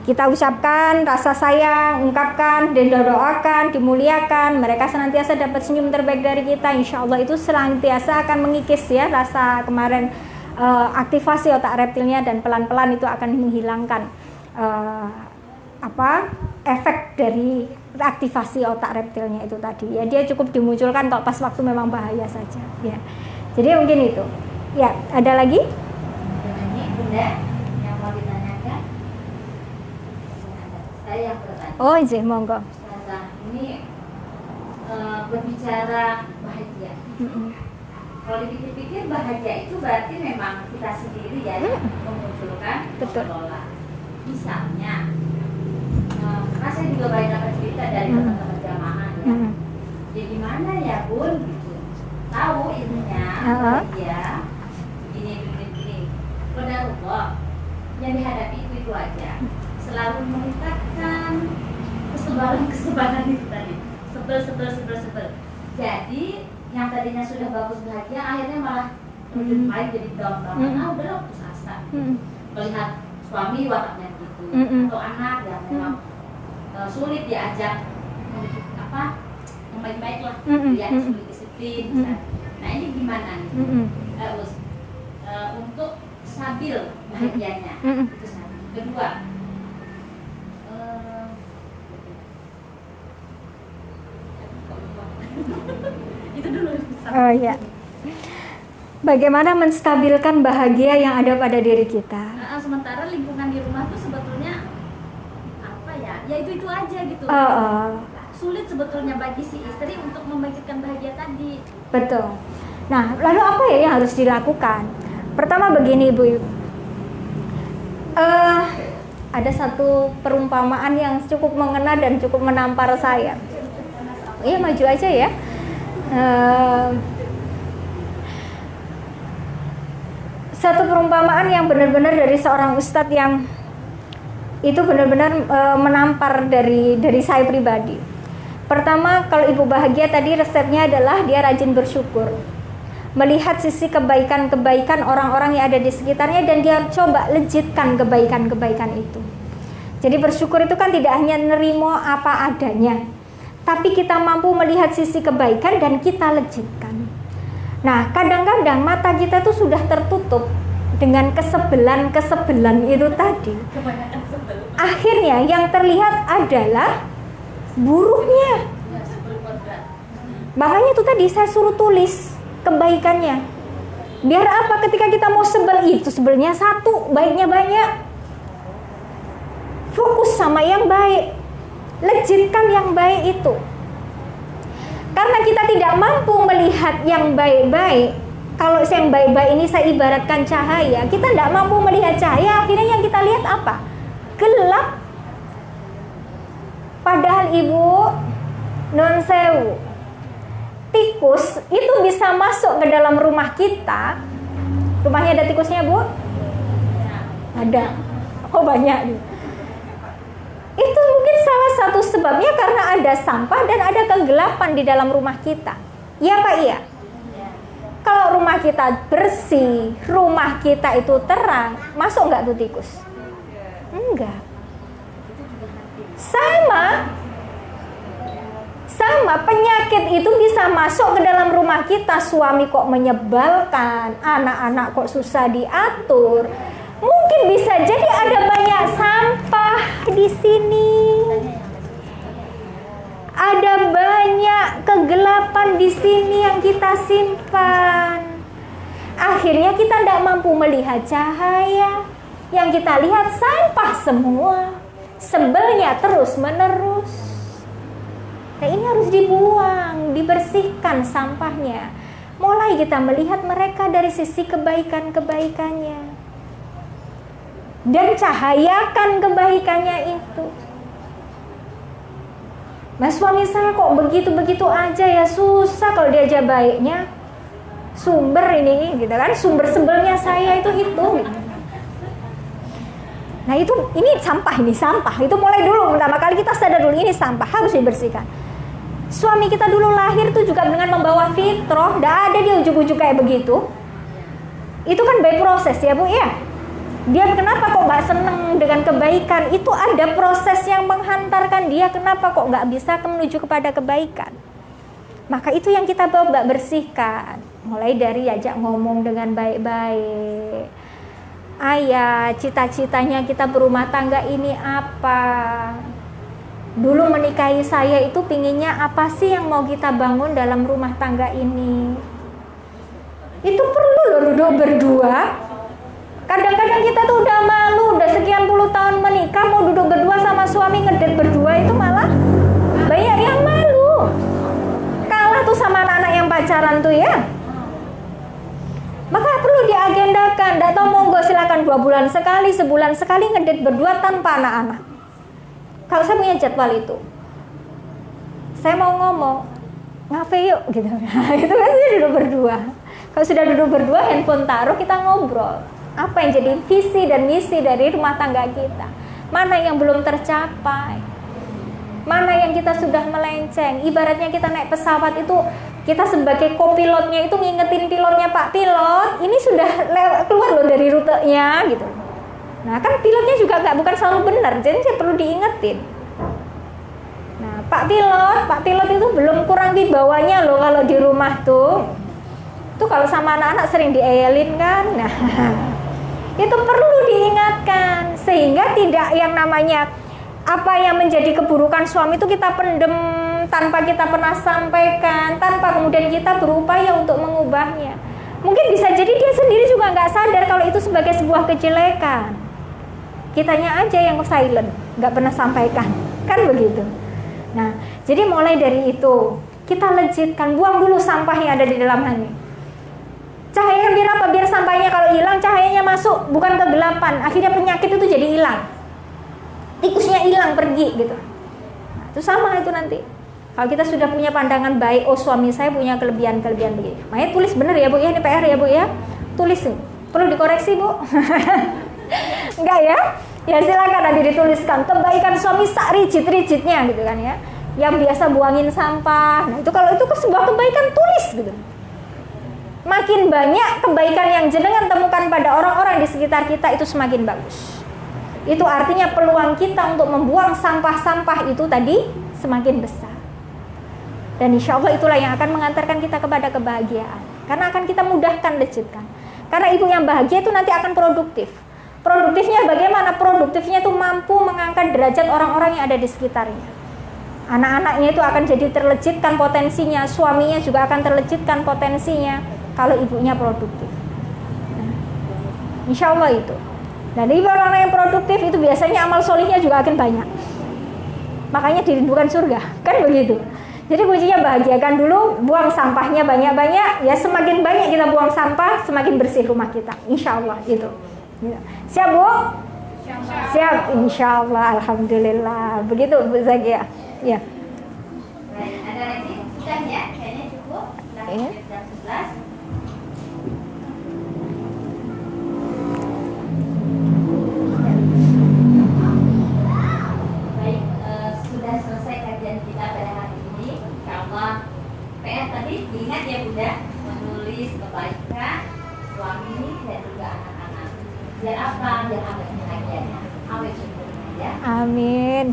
Kita ucapkan rasa sayang, ungkapkan dan doakan, dimuliakan. Mereka senantiasa dapat senyum terbaik dari kita. Insya Allah itu senantiasa akan mengikis ya rasa kemarin aktivasi otak reptilnya, dan pelan-pelan itu akan menghilangkan efek dari aktivasi otak reptilnya itu tadi. Ya dia cukup dimunculkan kalau pas waktu memang bahaya saja. Ya. Jadi mungkin itu. Ya ada lagi? Ada lagi Bunda yang mau ditanyakan? Saya yang bertanya. Oh izin, monggo. Nah, ini berbicara bahagia. Kalau dipikir-pikir bahagia itu berarti memang kita sendiri ya yang memunculkan, mengelola. Misalnya, karena saya juga banyak dapat cerita dari teman-teman jamaah ya. Ya gimana ya Bun? Gitu. Tahu ilmunya bahagia, begini. Qadarullah yang dihadapi itu aja. Selalu meningkatkan kesebaran itu tadi. Sebel. Jadi yang tadinya sudah bagus bahagia akhirnya malah main jadi down. Udahlah putus asa. Melihat suami wataknya gitu, atau anak yang memang sulit diajak yang baik-baik lah, dia sulit disiplin. Nah ini gimana nih? untuk stabil bahagianya. Itu satu. Kedua, itu dulu. Oh ya. Bagaimana menstabilkan bahagia yang ada pada diri kita? Sementara lingkungan di rumah tuh sebetulnya apa ya? Ya itu aja gitu. Sulit sebetulnya bagi si istri untuk membangkitkan bahagia tadi. Betul. Nah, lalu apa ya yang harus dilakukan? Pertama begini Ibu. Ada satu perumpamaan yang cukup mengena dan cukup menampar saya. Iya, maju aja ya. Satu perumpamaan yang benar-benar dari seorang ustadz yang itu benar-benar menampar dari saya pribadi. Pertama, kalau ibu bahagia tadi resepnya adalah dia rajin bersyukur, melihat sisi kebaikan-kebaikan orang-orang yang ada di sekitarnya dan dia coba legitkan kebaikan-kebaikan itu. Jadi bersyukur itu kan tidak hanya nerimo apa adanya, tapi kita mampu melihat sisi kebaikan dan kita legitkan. Nah, kadang-kadang mata kita tuh sudah tertutup dengan kesebelan itu tadi. Akhirnya yang terlihat adalah buruknya. Makanya itu tadi saya suruh tulis kebaikannya. Biar apa? Ketika kita mau sebel, itu sebelnya satu, baiknya banyak. Fokus sama yang baik, legitkan yang baik itu. Karena kita tidak mampu melihat yang baik-baik. Kalau yang baik-baik ini saya ibaratkan cahaya, kita tidak mampu melihat cahaya, akhirnya yang kita lihat apa? Gelap. Padahal Ibu, non sewu, tikus itu bisa masuk ke dalam rumah kita. Rumahnya ada tikusnya, Bu? Ada. Oh, banyak. Itu mungkin salah satu sebabnya karena ada sampah dan ada kegelapan di dalam rumah kita. Iya Pak, iya? Kalau rumah kita bersih, rumah kita itu terang, masuk nggak tuh tikus? Enggak. Sama penyakit itu bisa masuk ke dalam rumah kita. Suami kok menyebalkan, anak-anak kok susah diatur. Mungkin bisa jadi ada banyak sampah di sini. Ada banyak kegelapan di sini yang kita simpan. Akhirnya kita tidak mampu melihat cahaya. Yang kita lihat sampah semua. Sebelnya terus menerus. Nah, ini harus dibuang, dibersihkan sampahnya. Mulai kita melihat mereka dari sisi kebaikan-kebaikannya. Dan cahayakan kebaikannya itu. Mas suami saya kok begitu-begitu aja ya, susah kalau diajak baiknya. Sumber ini gitu kan, sumber sebelnya saya itu. Nah ini sampah. Itu mulai dulu, pertama kali kita sadar dulu ini sampah, harus dibersihkan. Suami kita dulu lahir tuh juga dengan membawa fitrah, tidak ada dia ujuk-ujuk kayak begitu. Itu kan by proses ya Bu ya. Dia kenapa kok gak seneng dengan kebaikan? Itu ada proses yang menghantarkan dia. Kenapa kok gak bisa menuju kepada kebaikan? Maka itu yang kita coba bersihkan. Mulai dari ajak ngomong dengan baik-baik. Ayah, cita-citanya kita berumah tangga ini apa? Dulu menikahi saya itu pinginnya apa sih yang mau kita bangun dalam rumah tangga ini? Itu perlu loh duduk berdua. Kadang-kadang kita tuh udah malu, udah sekian puluh tahun menikah, mau duduk berdua sama suami ngedate berdua itu malah banyak yang malu. Kalah tuh sama anak-anak yang pacaran tuh ya. Maka perlu diagendakan. Nggak tahu monggo silakan 2 bulan sekali, sebulan sekali ngedate berdua tanpa anak-anak. Kalau saya punya jadwal itu, saya mau ngomong ngafe yuk gitu. Nah, itu kan sudah duduk berdua. Kalau sudah duduk berdua, handphone taruh, kita ngobrol. Apa yang jadi visi dan misi dari rumah tangga kita? Mana yang belum tercapai? Mana yang kita sudah melenceng? Ibaratnya kita naik pesawat itu, kita sebagai kopilotnya itu ngingetin pilotnya, Pak Pilot, ini sudah keluar loh dari rutenya gitu. Nah kan pilotnya juga bukan selalu benar, jadi saya perlu diingetin. Nah Pak Pilot itu belum kurang wibawanya loh kalau di rumah tuh. Tuh kalau sama anak-anak sering dieyelin kan. Nah, itu perlu diingatkan sehingga tidak yang namanya apa yang menjadi keburukan suami itu kita pendem tanpa kita pernah sampaikan, tanpa kemudian kita berupaya untuk mengubahnya. Mungkin bisa jadi dia sendiri juga nggak sadar kalau itu sebagai sebuah kejelekan. Kitanya aja yang silent, nggak pernah sampaikan, kan begitu. Nah, jadi mulai dari itu kita lejitkan, buang dulu sampah yang ada di dalam hati. Cahaya biar apa? Biar sampahnya kalau hilang cahayanya masuk, bukan kegelapan. Akhirnya penyakit itu jadi hilang, tikusnya hilang pergi gitu. Nah, itu sama itu nanti. Kalau kita sudah punya pandangan baik, oh suami saya punya kelebihan-kelebihan begini. Makanya tulis bener ya Bu ya, ini PR ya Bu ya. Tulis nih. Perlu dikoreksi Bu? Enggak ya? Ya silakan nanti dituliskan kebaikan suami sak rigid-rigidnya gitu kan ya. Yang biasa buangin sampah. Nah, itu kalau itu sebuah kebaikan tulis gitu. Makin banyak kebaikan yang jenengan temukan pada orang-orang di sekitar kita itu semakin bagus. Itu artinya peluang kita untuk membuang sampah-sampah itu tadi semakin besar. Dan insya Allah itulah yang akan mengantarkan kita kepada kebahagiaan. Karena akan kita mudahkan, lejitkan. Karena ibu yang bahagia itu nanti akan produktif. Produktifnya bagaimana? Produktifnya itu mampu mengangkat derajat orang-orang yang ada di sekitarnya. Anak-anaknya itu akan jadi terlejitkan potensinya. Suaminya juga akan terlejitkan potensinya. Kalau ibunya produktif. Nah, insya Allah itu. Dan ibu orang yang produktif itu biasanya amal solihnya juga akan banyak. Makanya dirindukan surga. Kan begitu. Jadi kuncinya bahagiakan dulu, buang sampahnya banyak-banyak. Ya semakin banyak kita buang sampah, semakin bersih rumah kita. Insya Allah itu. Siap Bu? Siap, insya Allah, alhamdulillah. Begitu Bu Zakia. Ya. Baik, ada lagi? Sudah ya, kayaknya cukup. Jam 11. Baik, sudah selesai kajian kita pada hari ini. Insyaallah PR tadi diingat ya Bunda, menulis kebaikan suami dan juga anak-anak. Biar apa? Biar awet bahagianya, awet syukurnya ya. Amin.